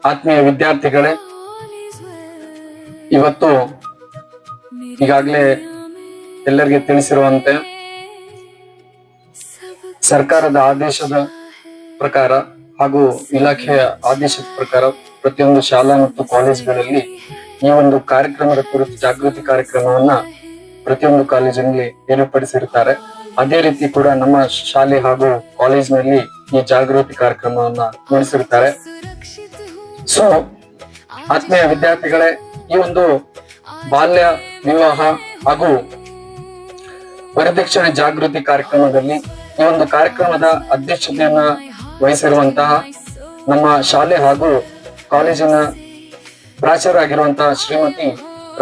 ಆತ್ಮೀಯ ವಿದ್ಯಾರ್ಥಿಗಳೇ, ಇವತ್ತು ಈಗಾಗಲೇ ಎಲ್ಲರಿಗೆ ತಿಳಿಸಿರುವಂತೆ ಸರ್ಕಾರದ ಆದೇಶದ ಪ್ರಕಾರ ಹಾಗೂ ಇಲಾಖೆಯ ಆದೇಶದ ಪ್ರಕಾರ ಪ್ರತಿಯೊಂದು ಶಾಲಾ ಮತ್ತು ಕಾಲೇಜುಗಳಲ್ಲಿ ಈ ಒಂದು ಕಾರ್ಯಕ್ರಮದ ಕುರಿತು ಜಾಗೃತಿ ಕಾರ್ಯಕ್ರಮವನ್ನ ಪ್ರತಿಯೊಂದು ಕಾಲೇಜಿನಲ್ಲಿ ಏರ್ಪಡಿಸಿರುತ್ತಾರೆ. ಅದೇ ರೀತಿ ಕೂಡ ನಮ್ಮ ಶಾಲೆ ಹಾಗೂ ಕಾಲೇಜಿನಲ್ಲಿ ಈ ಜಾಗೃತಿ ಕಾರ್ಯಕ್ರಮವನ್ನ ನಡೆಸಿರುತ್ತಾರೆ. ಸೊ ಆತ್ಮೀಯ ವಿದ್ಯಾರ್ಥಿಗಳೇ, ಈ ಒಂದು ಬಾಲ್ಯ ವಿವಾಹ ಹಾಗೂ ವರದಕ್ಷಿಣೆ ಜಾಗೃತಿ ಕಾರ್ಯಕ್ರಮದಲ್ಲಿ ಈ ಒಂದು ಕಾರ್ಯಕ್ರಮದ ಅಧ್ಯಕ್ಷತೆಯನ್ನ ವಹಿಸಿರುವಂತಹ ನಮ್ಮ ಶಾಲೆ ಹಾಗೂ ಕಾಲೇಜಿನ ಪ್ರಾಚಾರ್ಯರಾಗಿರುವಂತಹ ಶ್ರೀಮತಿ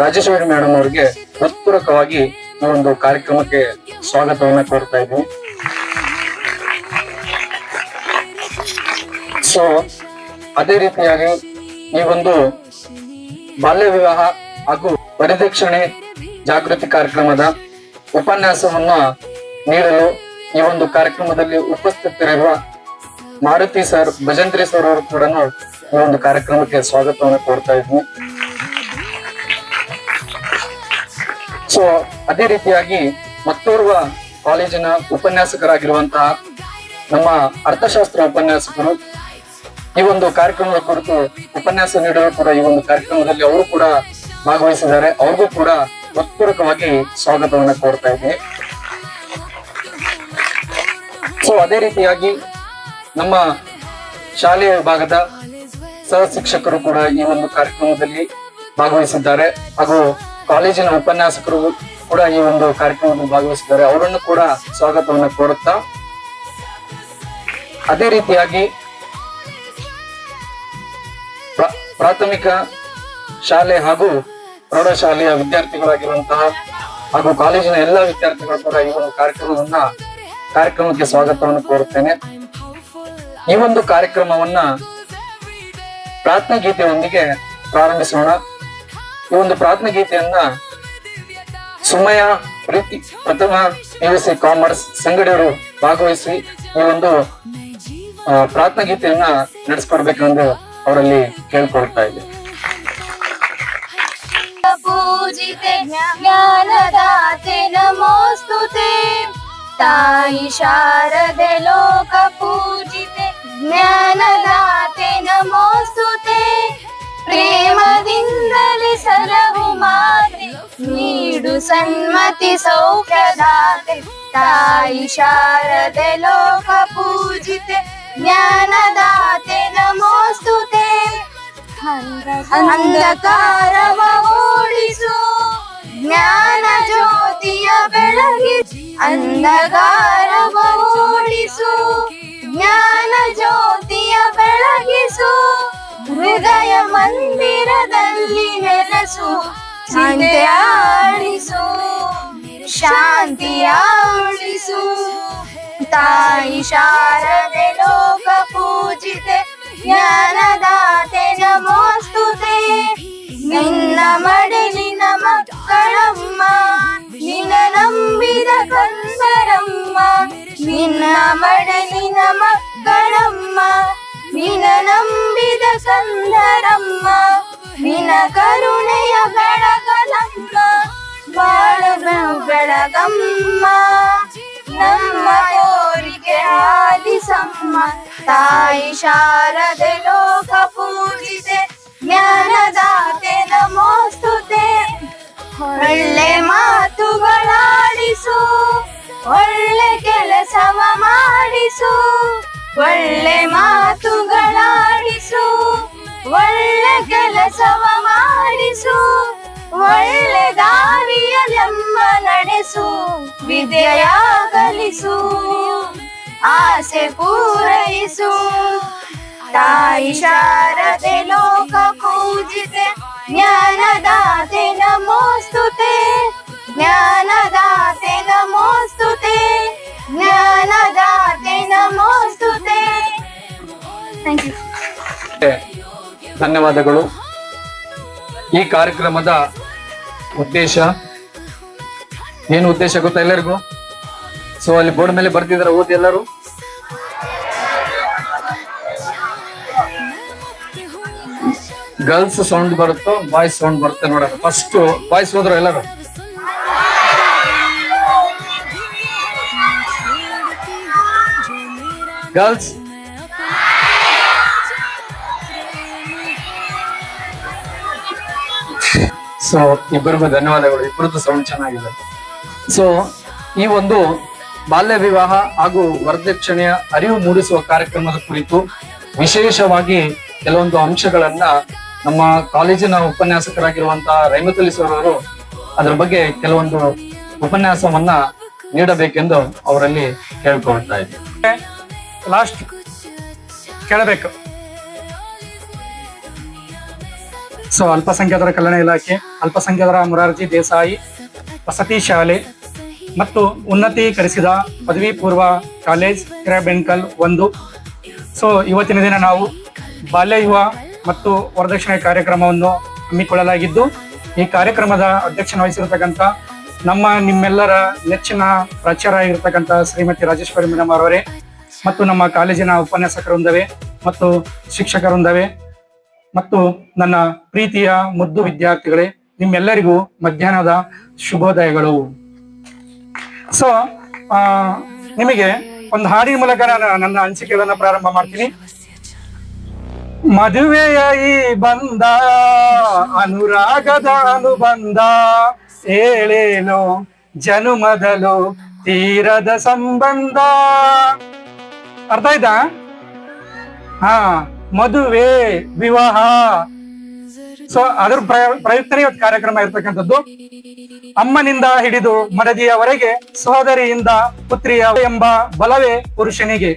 ರಾಜೇಶ್ವರಿ ಮೇಡಮ್ ಅವರಿಗೆ ಹೃತ್ಪೂರ್ವಕವಾಗಿ ಈ ಒಂದು ಕಾರ್ಯಕ್ರಮಕ್ಕೆ ಸ್ವಾಗತವನ್ನ ಕೋರ್ತಾ ಇದ್ವಿ. ಸೊ ಅದೇ ರೀತಿಯಾಗಿ ಈ ಒಂದು ಬಾಲ್ಯ ವಿವಾಹ ಹಾಗೂ ವರದಕ್ಷಿಣೆ ಜಾಗೃತಿ ಕಾರ್ಯಕ್ರಮದ ಉಪನ್ಯಾಸವನ್ನ ನೀಡಲು ಈ ಒಂದು ಕಾರ್ಯಕ್ರಮದಲ್ಲಿ ಉಪಸ್ಥಿತರಿರುವ ಮಾರುತಿ ಸರ್, ಭಜಂತ್ರಿ ಸರ್ ಅವರು ಕೂಡ ಈ ಒಂದು ಕಾರ್ಯಕ್ರಮಕ್ಕೆ ಸ್ವಾಗತವನ್ನು ಕೋರ್ತಾ ಇದ್ವಿ. ಸೊ ಅದೇ ರೀತಿಯಾಗಿ ಮತ್ತೋರ್ವ ಕಾಲೇಜಿನ ಉಪನ್ಯಾಸಕರಾಗಿರುವಂತಹ ನಮ್ಮ ಅರ್ಥಶಾಸ್ತ್ರ ಉಪನ್ಯಾಸಕರು ಈ ಒಂದು ಕಾರ್ಯಕ್ರಮದ ಕುರಿತು ಉಪನ್ಯಾಸ ನೀಡಲು ಕೂಡ ಈ ಒಂದು ಕಾರ್ಯಕ್ರಮದಲ್ಲಿ ಅವರು ಕೂಡ ಭಾಗವಹಿಸಿದ್ದಾರೆ. ಅವ್ರಿಗೂ ಕೂಡ ಹೃತ್ಪೂರ್ವಕವಾಗಿ ಸ್ವಾಗತವನ್ನ ಕೋರ್ತಾ ಇದ್ದೀನಿ. ಸೊ ಅದೇ ರೀತಿಯಾಗಿ ನಮ್ಮ ಶಾಲೆಯ ವಿಭಾಗದ ಸಹ ಶಿಕ್ಷಕರು ಕೂಡ ಈ ಒಂದು ಕಾರ್ಯಕ್ರಮದಲ್ಲಿ ಭಾಗವಹಿಸಿದ್ದಾರೆ ಹಾಗೂ ಕಾಲೇಜಿನ ಉಪನ್ಯಾಸಕರು ಕೂಡ ಈ ಒಂದು ಕಾರ್ಯಕ್ರಮದಲ್ಲಿ ಭಾಗವಹಿಸಿದ್ದಾರೆ. ಅವರನ್ನು ಕೂಡ ಸ್ವಾಗತವನ್ನ ಕೋರುತ್ತಾ, ಅದೇ ರೀತಿಯಾಗಿ ಪ್ರಾಥಮಿಕ ಶಾಲೆ ಹಾಗೂ ಪ್ರೌಢಶಾಲೆಯ ವಿದ್ಯಾರ್ಥಿಗಳಾಗಿರುವಂತಹ ಹಾಗೂ ಕಾಲೇಜಿನ ಎಲ್ಲ ವಿದ್ಯಾರ್ಥಿಗಳು ಕೂಡ ಈ ಒಂದು ಕಾರ್ಯಕ್ರಮಕ್ಕೆ ಸ್ವಾಗತವನ್ನು ಕೋರುತ್ತೇನೆ. ಈ ಒಂದು ಕಾರ್ಯಕ್ರಮವನ್ನ ಪ್ರಾರ್ಥನಾ ಗೀತೆಯೊಂದಿಗೆ ಪ್ರಾರಂಭಿಸೋಣ. ಈ ಒಂದು ಪ್ರಾರ್ಥನಾ ಗೀತೆಯನ್ನ ಸುಮಯ ಪ್ರೀತಿ ಪ್ರಥಮ PUC ಕಾಮರ್ಸ್ ಸಂಗಡಿಯವರು ಭಾಗವಹಿಸಿ ಈ ಒಂದು ಪ್ರಾರ್ಥನಾ ಗೀತೆಯನ್ನ ನಡೆಸ್ಕೊಡ್ಬೇಕೆಂದು ಅವರಲ್ಲಿ ಕೇಳ್ಕೊಳ್ತಾ ಇದ್ದೆ. ಪೂಜಿತೆ ಜ್ಞಾನದಾತೆ ನಮೋಸ್ತುತೆ, ತಾಯಿ ಶಾರದೆ ಲೋಕ ಪೂಜಿತೆ ಜ್ಞಾನದಾತೆ ನಮೋಸ್ತುತೆ, ಪ್ರೇಮದಿಂದಲೇ ಸಲಹು ಮಾತೆ ನೀಡು ಸನ್ಮತಿ ಸೌಖ್ಯದಾತೆ, ತಾಯಿ ಶಾರದೆ ಲೋಕ ಪೂಜಿತೆ ಜ್ಞಾನದಾತೆ ನಮೋಸ್ತುತೆ, ಅಂಧಕಾರವ ಓಡಿಸು ಜ್ಞಾನ ಜ್ಯೋತಿಯ ಬೆಳಗಿಸು, ಅಂಧಕಾರವ ಓಡಿಸು ಜ್ಞಾನ ಜ್ಯೋತಿಯ ಬೆಳಗಿಸು, ಹೃದಯ ಮಂದಿರದಲ್ಲಿ ನೆಲೆಸು ಶಾಂತಿಯ ಆಳಿಸು, ಶಾಂತಿಯ ಉಳಿಸು, ತಾಯಿ ಶಾರದೆ ಲೋಕ ಪೂಜಿತೆ ಜ್ಞಾನದಾತೆ ನಮೋಸ್ತುತೆ, ನಿನ್ನ ಮಡಿಲಿನ ಮಕ್ಕಳಮ್ಮ ನಿನ್ನ ನಂಬಿದ ಕಂದರಮ್ಮ, ನಿನ್ನ ಮಡಲಿನ ಮಕ್ಕಳಮ್ಮ ನಿನ್ನ ನಂಬಿದ ಕಂದರಮ್ಮ, ನಿನ್ನ ಕರುಣೆಯ ಬೆಳಗಲಮ್ಮ ಬಾಳ ಬೆಳಗಮ್ಮ, ನಮ್ಮ ಕೋರಿಕೆ ಆಲಿಸಮ್ಮ, ತಾಯಿ ಶಾರದೆ ಲೋಕ ಪೂಜಿತೆ ಜ್ಞಾನದಾತೆ ನಮೋಸ್ತುತೆ, ಒಳ್ಳೆ ಮಾತುಗಳಾಡಿಸು ಒಳ್ಳೆ ಕೆಲಸವ ಮಾಡಿಸು, ಒಳ್ಳೆ ಮಾತುಗಳಾಡಿಸು ಒಳ್ಳೆ ಕೆಲಸವ ಮಾಡಿಸು, ಒಳ್ಳೆ ದಾರಿಯಲೆಮ್ಮ ನಡೆಸು, ವಿದ್ಯೆಯ ಕಲಿಸು, ಆಸೆ ಪೂರೈಸು, ತಾಯಿ ಶಾರದೆ ಲೋಕ ಪೂಜಿತೆ ಜ್ಞಾನದಾತೆ ನಮೋಸ್ತುತೆ, ಜ್ಞಾನದಾತೆ ನಮೋಸ್ತುತೆ, ಜ್ಞಾನದಾತೆ ನಮೋಸ್ತುತೆ. Thank you. ಧನ್ಯವಾದಗಳು. ಈ ಕಾರ್ಯಕ್ರಮದ ಉದ್ದೇಶ ಏನು ಗೊತ್ತಾ ಎಲ್ಲರಿಗೂ? ಸೊ ಅಲ್ಲಿ ಬೋರ್ಡ್ ಮೇಲೆ ಬರ್ತಿದಾರೆ, ಓದಿ ಎಲ್ಲರೂ. ಗರ್ಲ್ಸ್ ಸೌಂಡ್ ಬರುತ್ತೋ ಬಾಯ್ಸ್ ಸೌಂಡ್ ಬರುತ್ತೆ ನೋಡೋಣ. ಫಸ್ಟ್ ಬಾಯ್ಸ್ ಹೋದ್ರು ಎಲ್ಲರೂ. ಗರ್ಲ್ಸ್ ಸೊ ಇಬ್ಬರಿಗೂ ಧನ್ಯವಾದಗಳು. ಇಬ್ಬರದ್ದು ಸೌಂಡ್ ಚೆನ್ನಾಗಿದೆ. ಸೊ ಈ ಒಂದು ಬಾಲ್ಯ ವಿವಾಹ ಹಾಗೂ ವರದಕ್ಷಿಣೆಯ ಅರಿವು ಮೂಡಿಸುವ ಕಾರ್ಯಕ್ರಮದ ಕುರಿತು ವಿಶೇಷವಾಗಿ ಕೆಲವೊಂದು ಅಂಶಗಳನ್ನ ನಮ್ಮ ಕಾಲೇಜಿನ ಉಪನ್ಯಾಸಕರಾಗಿರುವಂತಹ ರೈಮತಲಿ ಸರ್ ಅವರು ಅದ್ರ ಬಗ್ಗೆ ಕೆಲವೊಂದು ಉಪನ್ಯಾಸವನ್ನ ನೀಡಬೇಕೆಂದು ಅವರಲ್ಲಿ ಕೇಳ್ಕೊಳ್ತಾ ಇದ್ದೆ. ಲಾಸ್ಟ್ ಕೇಳಬೇಕು. ಸೊ ಅಲ್ಪಸಂಖ್ಯಾತರ ಕಲ್ಯಾಣ ಇಲಾಖೆ, ಅಲ್ಪಸಂಖ್ಯಾತರ ಮೊರಾರ್ಜಿ ದೇಸಾಯಿ ವಸತಿ ಶಾಲೆ ಮತ್ತು ಉನ್ನತೀಕರಿಸಿದ ಪದವಿ ಪೂರ್ವ ಕಾಲೇಜ್ ಹಿರೇಬೆಣಕಲ್ 1. ಸೊ ಇವತ್ತಿನ ದಿನ ನಾವು ಬಾಲ್ಯ ಯುವ ಮತ್ತು ವರದಕ್ಷಿಣೆ ಕಾರ್ಯಕ್ರಮವನ್ನು ಹಮ್ಮಿಕೊಳ್ಳಲಾಗಿದ್ದು, ಈ ಕಾರ್ಯಕ್ರಮದ ಅಧ್ಯಕ್ಷನ ವಹಿಸಿರ್ತಕ್ಕಂಥ ನಿಮ್ಮೆಲ್ಲರ ನೆಚ್ಚಿನ ಪ್ರಾಚಾರ್ಯ ಆಗಿರ್ತಕ್ಕಂಥ ಶ್ರೀಮತಿ ರಾಜೇಶ್ವರಿ ಮೇಡಮ್ ಅವರವರೇ ಮತ್ತು ನಮ್ಮ ಕಾಲೇಜಿನ ಉಪನ್ಯಾಸಕರೊಂದವೆ ಮತ್ತು ಶಿಕ್ಷಕರೊಂದವೆ ಮತ್ತು ನನ್ನ ಪ್ರೀತಿಯ ಮುದ್ದು ವಿದ್ಯಾರ್ಥಿಗಳೇ, ನಿಮ್ಮೆಲ್ಲರಿಗೂ ಮಧ್ಯಾಹ್ನದ ಶುಭೋದಯಗಳು. ಸೊ ನಿಮಗೆ ಒಂದು ಹಾಡಿನ ಮೂಲಕ ನಾನು ನನ್ನ ಅನಿಸಿಕೆಗಳನ್ನ ಪ್ರಾರಂಭ ಮಾಡ್ತೀನಿ. ಮದುವೆಯ ಈ ಬಂದ ಅನುರಾಗದ ಅನುಬಂಧ, ಏಳೇನು ಜನುಮದಲು ತೀರದ ಸಂಬಂಧ. ಅರ್ಥ ಆಯ್ತಾ? ಹಾ, ಮದುವೆ ವಿವಾಹ. ಸೊ ಅದ್ರ ಪ್ರಯುಕ್ತನೇ ಇವತ್ತು ಕಾರ್ಯಕ್ರಮ ಇರ್ತಕ್ಕಂಥದ್ದು. ಅಮ್ಮನಿಂದ ಹಿಡಿದು ಮಡದಿಯವರೆಗೆ, ಸಹೋದರಿಯಿಂದ ಪುತ್ರಿಯ ಎಂಬ ಬಲವೇ ಪುರುಷನಿಗೆ,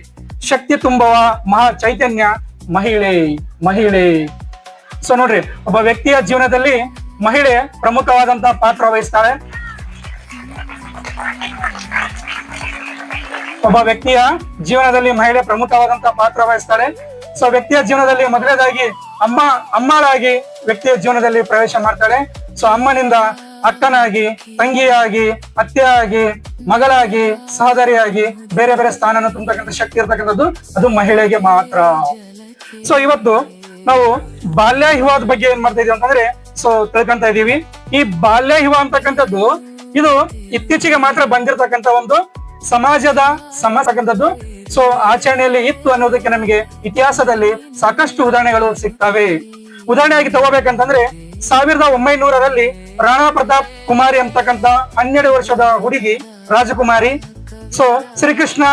ಶಕ್ತಿ ತುಂಬುವ ಮಹಾ ಚೈತನ್ಯ ಮಹಿಳೆ. ಸೊ ನೋಡ್ರಿ, ಒಬ್ಬ ವ್ಯಕ್ತಿಯ ಜೀವನದಲ್ಲಿ ಮಹಿಳೆ ಪ್ರಮುಖವಾದಂತಹ ಪಾತ್ರ ವಹಿಸ್ತಾಳೆ. ಒಬ್ಬ ವ್ಯಕ್ತಿಯ ಜೀವನದಲ್ಲಿ ಮಹಿಳೆ ಪ್ರಮುಖವಾದಂತಹ ಪಾತ್ರ ವಹಿಸ್ತಾಳೆ. ಸೊ ವ್ಯಕ್ತಿಯ ಜೀವನದಲ್ಲಿ ಮೊದಲನೇದಾಗಿ ಅಮ್ಮಳಾಗಿ ವ್ಯಕ್ತಿಯ ಜೀವನದಲ್ಲಿ ಪ್ರವೇಶ ಮಾಡ್ತಾಳೆ. ಸೊ ಅಮ್ಮನಿಂದ ಅಕ್ಕನಾಗಿ, ತಂಗಿಯಾಗಿ, ಅತ್ತೆಯಾಗಿ, ಮಗಳಾಗಿ, ಸಹೋದರಿಯಾಗಿ ಬೇರೆ ಬೇರೆ ಸ್ಥಾನನ ತುಂಬತಕ್ಕಂಥ ಶಕ್ತಿ ಇರ್ತಕ್ಕಂಥದ್ದು ಅದು ಮಹಿಳೆಗೆ ಮಾತ್ರ. ಸೊ ಇವತ್ತು ನಾವು ಬಾಲ್ಯ ವಿವಾಹದ ಬಗ್ಗೆ ಏನ್ ಮಾಡ್ತಾ ಇದೀವಿ ಅಂತಂದ್ರೆ, ಸೊ ತಿಳ್ಕೊಂತ ಇದೀವಿ. ಈ ಬಾಲ್ಯ ವಿವಾಹ ಅಂತಕ್ಕಂಥದ್ದು ಇದು ಇತ್ತೀಚೆಗೆ ಮಾತ್ರ ಬಂದಿರತಕ್ಕಂಥ ಒಂದು ಸಮಾಜದ ಸಮತಕ್ಕಂಥದ್ದು. ಸೊ ಆಚರಣೆಯಲ್ಲಿ ಇತ್ತು ಅನ್ನೋದಕ್ಕೆ ನಮಗೆ ಇತಿಹಾಸದಲ್ಲಿ ಸಾಕಷ್ಟು ಉದಾಹರಣೆಗಳು ಸಿಗ್ತವೆ. ಉದಾಹರಣೆಯಾಗಿ ತಗೋಬೇಕಂತಂದ್ರೆ 1900ರಲ್ಲಿ ರಾಣಾ ಪ್ರತಾಪ್ ಕುಮಾರಿ ಅಂತಕ್ಕಂಥ 12 ವರ್ಷದ ಹುಡುಗಿ ರಾಜಕುಮಾರಿ, ಸೊ ಶ್ರೀಕೃಷ್ಣ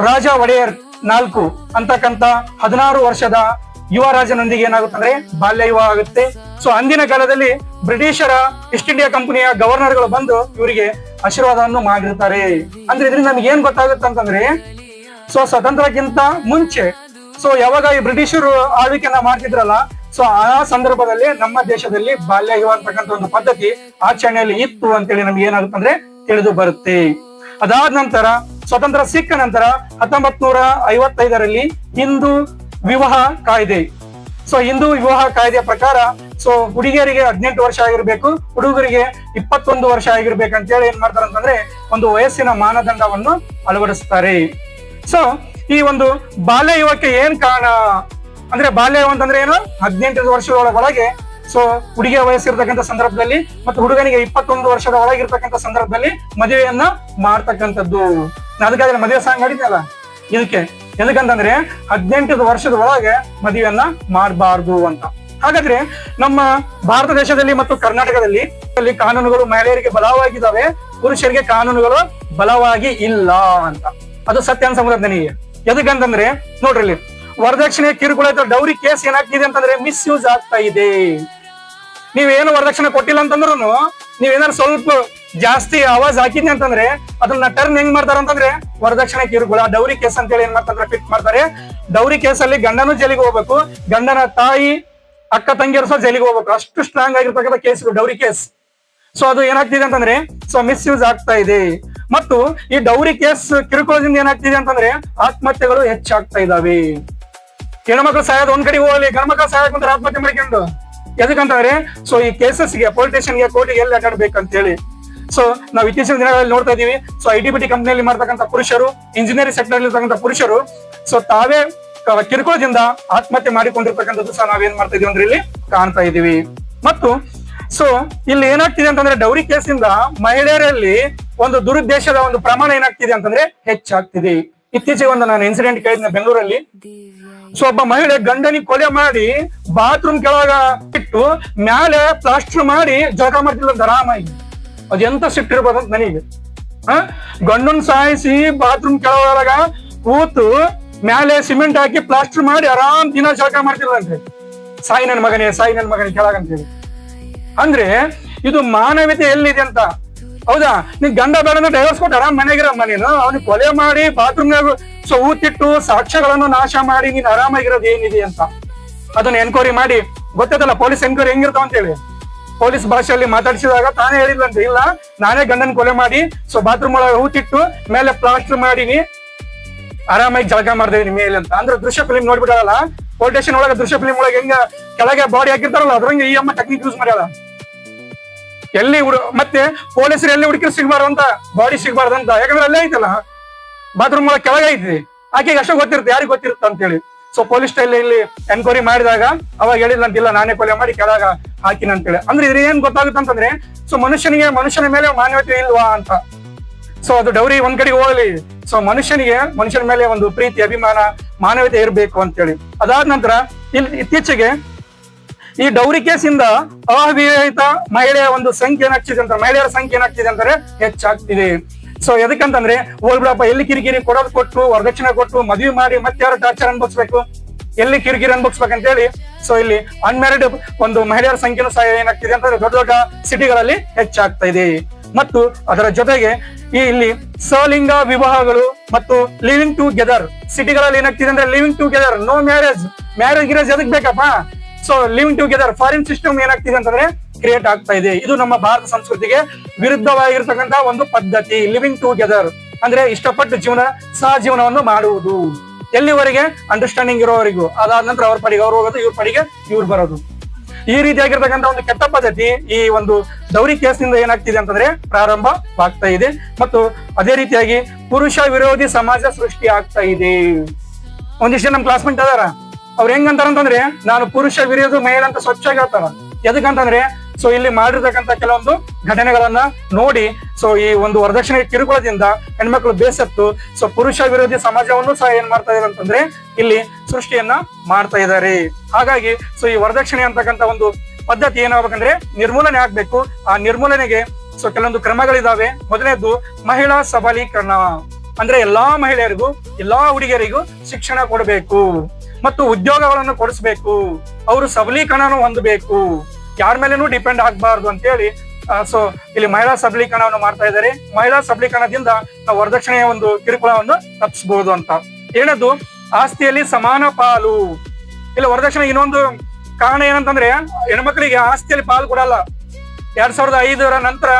ರಾಜ ಒಡೆಯರ್ 4 ಅಂತಕ್ಕಂಥ 16 ವರ್ಷದ ಯುವ ರಾಜನೊಂದಿಗೆ ಏನಾಗುತ್ತಂದ್ರೆ ಬಾಲ್ಯ ವಿವಾಹ ಆಗುತ್ತೆ. ಸೊ ಅಂದಿನ ಕಾಲದಲ್ಲಿ ಬ್ರಿಟಿಷರ ಈಸ್ಟ್ ಇಂಡಿಯಾ ಕಂಪನಿಯ ಗವರ್ನರ್ಗಳು ಬಂದು ಇವರಿಗೆ ಆಶೀರ್ವಾದವನ್ನು ಮಾಡಿರ್ತಾರೆ. ಅಂದ್ರೆ ಇದರಿಂದ ನಮ್ಗೆ ಏನ್ ಗೊತ್ತಾಗುತ್ತೆ ಅಂತಂದ್ರೆ, ಸೊ ಸ್ವತಂತ್ರಕ್ಕಿಂತ ಮುಂಚೆ ಸೊ ಯಾವಾಗ ಈ ಬ್ರಿಟಿಷರು ಆಳ್ವಿಕೆಯನ್ನ ಮಾಡ್ತಿದ್ರಲ್ಲ, ಸೊ ಆ ಸಂದರ್ಭದಲ್ಲಿ ನಮ್ಮ ದೇಶದಲ್ಲಿ ಬಾಲ್ಯ ವಿವಾಹ ಅಂತಕ್ಕಂಥ ಒಂದು ಪದ್ಧತಿ ಆಚರಣೆಯಲ್ಲಿ ಇತ್ತು ಅಂತೇಳಿ ನಮ್ಗೆ ಏನಾಗುತ್ತೆ ಅಂದ್ರೆ ತಿಳಿದು ಬರುತ್ತೆ. ಅದಾದ ನಂತರ ಸ್ವತಂತ್ರ ಸಿಕ್ಕ ನಂತರ 1955ರಲ್ಲಿ ಹಿಂದೂ ವಿವಾಹ ಕಾಯ್ದೆ. ಸೊ ಹಿಂದೂ ವಿವಾಹ ಕಾಯ್ದೆಯ ಪ್ರಕಾರ ಸೊ ಹುಡುಗಿಯರಿಗೆ 18 ವರ್ಷ ಆಗಿರ್ಬೇಕು, ಹುಡುಗರಿಗೆ 21 ವರ್ಷ ಆಗಿರ್ಬೇಕು ಅಂತೇಳಿ ಏನ್ ಮಾಡ್ತಾರೆ ಅಂತಂದ್ರೆ ಒಂದು ವಯಸ್ಸಿನ ಮಾನದಂಡವನ್ನು ಅಳವಡಿಸ್ತಾರೆ. ಸೊ ಈ ಒಂದು ಬಾಲ್ಯ ವಿವಾಹಕ್ಕೆ ಏನ್ ಕಾರಣ ಅಂದ್ರೆ, ಬಾಲ್ಯ ವಿವಾಹ ಅಂತಂದ್ರೆ ಏನು, 18 ವರ್ಷದ ಒಳಗೆ ಸೊ ಹುಡುಗಿಯ ವಯಸ್ಸಿರ್ತಕ್ಕಂಥ ಸಂದರ್ಭದಲ್ಲಿ ಮತ್ತು ಹುಡುಗನಿಗೆ 21 ವರ್ಷದ ಒಳಗಿರ್ತಕ್ಕಂಥ ಸಂದರ್ಭದಲ್ಲಿ ಮದುವೆಯನ್ನ ಮಾಡ್ತಕ್ಕಂಥದ್ದು. ಅದಕ್ಕಾಗಿ ಮದುವೆ ಸಾಂಗ್ ಮಾಡಿದ್ನಲ್ಲ, ಎದಕ್ಕಂತಂದ್ರೆ 18 ವರ್ಷದ ಒಳಗೆ ಮದುವೆಯನ್ನ ಮಾಡಬಾರ್ದು ಅಂತ. ಹಾಗಾದ್ರೆ ನಮ್ಮ ಭಾರತ ದೇಶದಲ್ಲಿ ಮತ್ತು ಕರ್ನಾಟಕದಲ್ಲಿ ಕಾನೂನುಗಳು ಮಹಿಳೆಯರಿಗೆ ಬಲವಾಗಿದ್ದಾವೆ, ಪುರುಷರಿಗೆ ಕಾನೂನುಗಳು ಬಲವಾಗಿ ಇಲ್ಲ ಅಂತ. ಅದು ಸತ್ಯ ಅನ್ಸಬಹುದು ನನಗೆ. ಎದಕ್ಕಂತಂದ್ರೆ ನೋಡ್ರಿ, ಇಲ್ಲಿ ವರದಕ್ಷಿಣೆ ಕಿರುಕುಳ ಡೌರಿ ಕೇಸ್ ಏನಾಗ್ತಿದೆ ಅಂತಂದ್ರೆ ಮಿಸ್ಯೂಸ್ ಆಗ್ತಾ ಇದೆ. ನೀವೇನು ವರದಕ್ಷಿಣೆ ಕೊಟ್ಟಿಲ್ಲ ಅಂತಂದ್ರು ನೀವೇನಾದ್ರು ಸ್ವಲ್ಪ ಜಾಸ್ತಿ ಆವಾಜ್ ಹಾಕಿದ್ನಿ ಅಂತಂದ್ರೆ ಅದನ್ನ ಟರ್ನ್ ಹೆಂಗ್ ಮಾಡ್ತಾರ ಅಂತಂದ್ರೆ ವರದಕ್ಷಿಣೆ ಕಿರುಕುಳ ಡೌರಿ ಕೇಸ್ ಅಂತ ಹೇಳಿ ಏನ್ ಮಾಡ್ತಾರೆ ಫಿಟ್ ಮಾಡ್ತಾರೆ. ಡೌರಿ ಕೇಸ್ ಅಲ್ಲಿ ಗಂಡನು ಜೈಲಿಗೆ ಹೋಗ್ಬೇಕು, ಗಂಡನ ತಾಯಿ ಅಕ್ಕ ತಂಗಿಯರು ಸಹ ಜೈಲಿಗೆ ಹೋಗ್ಬೇಕು. ಅಷ್ಟು ಸ್ಟ್ರಾಂಗ್ ಆಗಿರ್ತಕ್ಕಂಥ ಕೇಸ್ ಡೌರಿ ಕೇಸ್. ಸೊ ಅದು ಏನಾಗ್ತಿದೆ ಅಂತಂದ್ರೆ ಸೊ ಮಿಸ್ಯೂಸ್ ಆಗ್ತಾ ಇದೆ. ಮತ್ತು ಈ ಡೌರಿ ಕೇಸ್ ಕಿರುಕುಳದಿಂದ ಏನಾಗ್ತಿದೆ ಅಂತಂದ್ರೆ ಆತ್ಮಹತ್ಯೆಗಳು ಹೆಚ್ಚಾಗ್ತಾ ಇದಾವೆ. ಹೆಣ್ಮಕ್ಳು ಸಾಯೋದು ಒಂದ್ ಕಡೆ ಹೋಗಲಿ, ಗಂಡ್ಮಕ್ಳು ಸಾಯಕ್ ಕುಂತಾರೆ ಆತ್ಮಹತ್ಯೆ ಮಾಡ್ಕೊಂಡು. ಎದಕ್ಕಂತಂದ್ರೆ ಸೊ ಈ ಕೇಸಸ್ಗೆ ಪೊಲೀಸ್ ಸ್ಟೇಷನ್ಗೆ ಕೋರ್ಟಿಗೆ ಎಲ್ಲಿ ಅಡ್ಡಾಡ್ಬೇಕಂತ ಹೇಳಿ. ಸೊ ನಾವು ಇತ್ತೀಚಿನ ದಿನಗಳಲ್ಲಿ ನೋಡ್ತಾ ಇದೀವಿ. ಸೊ ITBT ಕಂಪ್ನಿಯಲ್ಲಿ ಮಾಡ್ತಕ್ಕಂಥ ಪುರುಷರು, ಇಂಜಿನಿಯರಿಂಗ್ ಸೆಕ್ಟರ್ ಇರ್ತಕ್ಕಂಥ ಪುರುಷರು ಸೊ ತಾವೇ ಕಿರುಕುಳದಿಂದ ಆತ್ಮಹತ್ಯೆ ಮಾಡಿಕೊಂಡಿರ್ತಕ್ಕಂಥದ್ದು ಸಹ ನಾವೇನ್ ಮಾಡ್ತಾ ಇದೀವಿ ಅಂದ್ರೆ ಇಲ್ಲಿ ಕಾಣ್ತಾ ಇದೀವಿ. ಮತ್ತು ಸೊ ಇಲ್ಲಿ ಏನಾಗ್ತಿದೆ ಅಂತಂದ್ರೆ ಡೌರಿ ಕೇಸಿಂದ ಮಹಿಳೆಯರಲ್ಲಿ ಒಂದು ದುರುದ್ದೇಶದ ಒಂದು ಪ್ರಮಾಣ ಏನಾಗ್ತಿದೆ ಅಂತಂದ್ರೆ ಹೆಚ್ಚಾಗ್ತಿದೆ. ಇತ್ತೀಚೆಗೆ ಒಂದು ನಾನು ಇನ್ಸಿಡೆಂಟ್ ಕೇಳಿದ್ನ ಬೆಂಗಳೂರಲ್ಲಿ. ಸೊ ಒಬ್ಬ ಮಹಿಳೆ ಗಂಡನಿಗೆ ಕೊಲೆ ಮಾಡಿ ಬಾತ್ರೂಮ್ ಕೆಳಗ ಇಟ್ಟು ಮ್ಯಾಲೆ ಪ್ಲಾಸ್ಟರ್ ಮಾಡಿ ಜಳಕ ಮಾಡ್ತಿಲ್ಲ ಆರಾಮಾಗಿ. ಅದ್ ಎಂತ ಸಿಟ್ಟಿರ್ಬೋದು ಅಂತ ನನಗೆ. ಗಂಡನ್ ಸಾಯಿಸಿ ಬಾತ್ರೂಮ್ ಕೆಳಗ ಕೂತು ಮ್ಯಾಲೆ ಸಿಮೆಂಟ್ ಹಾಕಿ ಪ್ಲಾಸ್ಟರ್ ಮಾಡಿ ಆರಾಮ್ ದಿನ ಜಳಕ ಮಾಡ್ತಿಲ್ಲಂತೆ. ಸಾಯಿ ನನ್ ಮಗನೇ ಕೆಳಗಂತೇಳಿ. ಅಂದ್ರೆ ಇದು ಮಾನವೀಯತೆ ಎಲ್ಲಿದೆ ಅಂತ. ಹೌದಾ, ನೀನ್ ಗಂಡ ಬೇಡ ಡೈವರ್ಸ್ ಕೊಟ್ಟು ಆರಾಮ್ ಮನೆಗಿರಮ್ಮ. ನೀನು ಅವ್ನಿಗೆ ಕೊಲೆ ಮಾಡಿ ಬಾತ್ರೂಮ್ನಾಗ ಊತಿಟ್ಟು ಸಾಕ್ಷ್ಯಗಳನ್ನು ನಾಶ ಮಾಡಿ ನೀನ್ ಆರಾಮಾಗಿರೋದು ಏನಿದೆ ಅಂತ ಅದನ್ನ ಎನ್ಕ್ವೈರಿ ಮಾಡಿ ಗೊತ್ತೈತಲ್ಲ ಪೊಲೀಸ್ ಎನ್ಕ್ವೈರಿ ಹೆಂಗಿರ್ತಾವ ಅಂತ ಹೇಳಿ. ಪೊಲೀಸ್ ಭಾಷೆಯಲ್ಲಿ ಮಾತಾಡಿಸಿದಾಗ ತಾನೇ ಹೇಳಿದ್ಲಂತೆ, ಇಲ್ಲ ನಾನೇ ಗಂಡನ್ ಕೊಲೆ ಮಾಡಿ ಬಾತ್ರೂಮ್ ಒಳಗೆ ಊತಿಟ್ಟು ಮೇಲೆ ಪ್ಲಾಸ್ಟರ್ ಮಾಡೀನಿ ಆರಾಮಾಗಿ ಜಳಕ ಮಾಡ್ದೇವಿ ಮೇಲೆ ಅಂತ. ಅಂದ್ರೆ ದೃಶ್ಯ ಫಿಲಿಂ ನೋಡ್ಬಿಟ್ಟಾರಲ್ಲ, ಪೊಲೀಸ್ ಸ್ಟೇಷನ್ ಒಳಗೆ ದೃಶ್ಯ ಫಿಲಿಂ ಒಳಗೆ ಹೆಂಗ ಕೆಳಗೆ ಬಾಡಿ ಹಾಕಿರ್ತಾರಲ್ಲ ಅದ್ರಂಗೆ ಈ ಅಮ್ಮ ಟೆಕ್ನಿಕ್ ಯೂಸ್ ಮಾಡ್ಯಾಳ. ಎಲ್ಲಿ ಮತ್ತೆ ಪೊಲೀಸರು ಎಲ್ಲಿ ಹುಡುಕಿ ಸಿಗ್ಬಾರ್ದು ಅಂತ, ಬಾಡಿ ಸಿಗ್ಬಾರ್ದು ಅಂತ. ಯಾಕಂದ್ರೆ ಅಲ್ಲೇ ಐತಲ್ಲ ಬಾತ್ರೂಮ್ ಒಳಗೆ ಕೆಳಗೆ ಐತಿ, ಆಕೆಗೆ ಅಷ್ಟೇ ಗೊತ್ತಿರುತ್ತೆ, ಯಾರಿಗೆ ಗೊತ್ತಿರುತ್ತೆ ಅಂತ ಹೇಳಿ. ಸೊ ಪೊಲೀಸ್ ಸ್ಟೈಲ್ ಇಲ್ಲಿ ಎನ್ಕ್ವೈರಿ ಮಾಡಿದಾಗ ಅವಾಗ ಹೇಳಿದ್ಲಂತಿಲ್ಲ ನಾನೇ ಕೊಲೆ ಮಾಡಿ ಕೆಳಗ ಹಾಕಿನ ಅಂತೇಳಿ. ಅಂದ್ರೆ ಇದ್ರ ಏನ್ ಗೊತ್ತಾಗುತ್ತೆ ಅಂತಂದ್ರೆ ಸೊ ಮನುಷ್ಯನ ಮೇಲೆ ಮಾನವೀಯತೆ ಇಲ್ವಾ ಅಂತ. ಸೊ ಅದು ಡೌರಿ ಒಂದ್ ಕಡೆಗೆ ಹೋಗ್ಲಿ, ಸೊ ಮನುಷ್ಯನ ಮೇಲೆ ಒಂದು ಪ್ರೀತಿ, ಅಭಿಮಾನ, ಮಾನವೀಯತೆ ಇರಬೇಕು ಅಂತೇಳಿ. ಅದಾದ ನಂತರ ಇಲ್ಲಿ ಇತ್ತೀಚೆಗೆ ಈ ಡೌರಿ ಕೇಸಿಂದ ಅವಿವಾಹಿತ ಮಹಿಳೆಯ ಒಂದು ಸಂಖ್ಯೆ ಏನಾಗ್ತಿದೆ ಅಂತ, ಮಹಿಳೆಯರ ಸಂಖ್ಯೆ ಏನಾಗ್ತಿದೆ ಅಂದ್ರೆ ಹೆಚ್ಚಾಗ್ತಿದೆ. ಸೊ ಎದಕ್ಕಂತಂದ್ರೆ ಹೋಗ್ಬಿಡಪ್ಪ, ಎಲ್ಲಿ ಕಿರಿಕಿರಿ ಕೊಟ್ಟು ವರದಕ್ಷಿಣೆ ಕೊಟ್ಟು ಮದುವೆ ಮಾಡಿ ಮತ್ತೆ ಯಾರು ಟಾರ್ಚರ್ ಅನ್ಭವಿಸ್ಬೇಕು, ಎಲ್ಲಿ ಕಿರಿಕಿರಿ ಅನ್ಭವಿಸ್ಬೇಕಂತ ಹೇಳಿ. ಸೊ ಇಲ್ಲಿ ಅನ್ಮ್ಯಾರಿಡ್ ಒಂದು ಮಹಿಳೆಯರ ಸಂಖ್ಯೆನೂ ಸಹ ಏನಾಗ್ತಿದೆ ಅಂತಂದ್ರೆ ದೊಡ್ಡ ದೊಡ್ಡ ಸಿಟಿಗಳಲ್ಲಿ ಹೆಚ್ಚಾಗ್ತಾ ಇದೆ. ಮತ್ತು ಅದರ ಜೊತೆಗೆ ಇಲ್ಲಿ ಸಲಿಂಗ ವಿವಾಹಗಳು ಮತ್ತು ಲಿವಿಂಗ್ ಟುಗೆದರ್ ಸಿಟಿಗಳಲ್ಲಿ ಏನಾಗ್ತಿದೆ ಅಂದ್ರೆ ಲಿವಿಂಗ್ ಟುಗೆದರ್, ನೋ ಮ್ಯಾರೇಜ್ ಎದಕ್ ಬೇಕಪ್ಪ. So living together foreign system ಏನಾಗ್ತಿದೆ ಅಂತಂದ್ರೆ ಕ್ರಿಯೇಟ್ ಆಗ್ತಾ ಇದೆ. ಇದು ನಮ್ಮ ಭಾರತ ಸಂಸ್ಕೃತಿಗೆ ವಿರುದ್ಧವಾಗಿರ್ತಕ್ಕಂಥ ಒಂದು ಪದ್ಧತಿ. ಲಿವಿಂಗ್ ಟುಗೆದರ್ ಅಂದ್ರೆ ಇಷ್ಟಪಟ್ಟು ಸಹಜೀವನವನ್ನು ಮಾಡುವುದು, ಎಲ್ಲಿವರೆಗೆ ಅಂಡರ್ಸ್ಟ್ಯಾಂಡಿಂಗ್ ಇರೋವರೆಗೂ. ಅದಾದ ನಂತರ ಅವ್ರ ಪಡಿಗೆ ಅವ್ರು ಹೋಗೋದು, ಇವ್ರ ಪಡಿಗೆ ಇವ್ರು ಬರೋದು. ಈ ರೀತಿಯಾಗಿರ್ತಕ್ಕಂಥ ಒಂದು ಕೆಟ್ಟ ಪದ್ಧತಿ ಈ ಒಂದು ಡೌರಿ ಕೇಸ್ನಿಂದ ಏನಾಗ್ತಿದೆ ಅಂತಂದ್ರೆ ಪ್ರಾರಂಭವಾಗ್ತಾ ಇದೆ. ಮತ್ತು ಅದೇ ರೀತಿಯಾಗಿ ಪುರುಷ ವಿರೋಧಿ ಸಮಾಜ ಸೃಷ್ಟಿ ಆಗ್ತಾ ಇದೆ. ಒಂದಿಷ್ಟು ನಮ್ಮ ಕ್ಲಾಸ್ಮೇಟ್ ಅದಾರ, ಅವ್ರು ಹೆಂಗಂತಾರಂತಂದ್ರೆ ನಾನು ಪುರುಷ ವಿರೋಧಿ ಮಹಿಳೆ ಅಂತ ಸ್ವಚ್ಛಾಗಿ ಹೇಳ್ತಾರ. ಎದಕ್ಕಂತಂದ್ರೆ ಸೊ ಇಲ್ಲಿ ಮಾಡಿರ್ತಕ್ಕಂಥ ಕೆಲವೊಂದು ಘಟನೆಗಳನ್ನ ನೋಡಿ ಸೊ ಈ ಒಂದು ವರದಕ್ಷಿಣೆ ಕಿರುಕುಳದಿಂದ ಹೆಣ್ಮಕ್ಳು ಬೇಸತ್ತು ಸೊ ಪುರುಷ ವಿರೋಧಿ ಸಮಾಜವನ್ನು ಸಹ ಏನ್ ಮಾಡ್ತಾ ಇದಾರೆ ಅಂತಂದ್ರೆ ಇಲ್ಲಿ ಸೃಷ್ಟಿಯನ್ನ ಮಾಡ್ತಾ ಇದ್ದಾರೆ. ಹಾಗಾಗಿ ಸೊ ಈ ವರದಕ್ಷಿಣೆ ಅಂತಕ್ಕಂಥ ಒಂದು ಪದ್ಧತಿ ಏನಾಗಬೇಕಂದ್ರೆ ನಿರ್ಮೂಲನೆ ಆಗ್ಬೇಕು. ಆ ನಿರ್ಮೂಲನೆಗೆ ಸೊ ಕೆಲವೊಂದು ಕ್ರಮಗಳಿದಾವೆ. ಮೊದಲನೇದು ಮಹಿಳಾ ಸಬಲೀಕರಣ, ಅಂದ್ರೆ ಎಲ್ಲಾ ಮಹಿಳೆಯರಿಗೂ ಎಲ್ಲಾ ಹುಡುಗಿಯರಿಗೂ ಶಿಕ್ಷಣ ಕೊಡಬೇಕು ಮತ್ತು ಉದ್ಯೋಗಗಳನ್ನು ಕೊಡಿಸ್ಬೇಕು. ಅವರು ಸಬಲೀಕರಣವನ್ನು ಹೊಂದಬೇಕು, ಯಾರ ಮೇಲೇನೂ ಡಿಪೆಂಡ್ ಆಗ್ಬಾರ್ದು ಅಂತ ಹೇಳಿ ಸೊ ಇಲ್ಲಿ ಮಹಿಳಾ ಸಬಲೀಕರಣವನ್ನು ಮಾಡ್ತಾ ಇದ್ದಾರೆ. ಮಹಿಳಾ ಸಬಲೀಕರಣದಿಂದ ನಾವು ವರದಕ್ಷಿಣೆಯ ಒಂದು ಕಿರುಕುಳವನ್ನು ತಪ್ಪಿಸಬಹುದು ಅಂತ. ಏನದು ಆಸ್ತಿಯಲ್ಲಿ ಸಮಾನ ಪಾಲು. ಇಲ್ಲಿ ವರದಕ್ಷಿಣೆ ಇನ್ನೊಂದು ಕಾರಣ ಏನಂತಂದ್ರೆ ಹೆಣ್ಮಕ್ಳಿಗೆ ಆಸ್ತಿಯಲ್ಲಿ ಪಾಲು ಕೊಡಲ್ಲ. 2005 ನಂತರ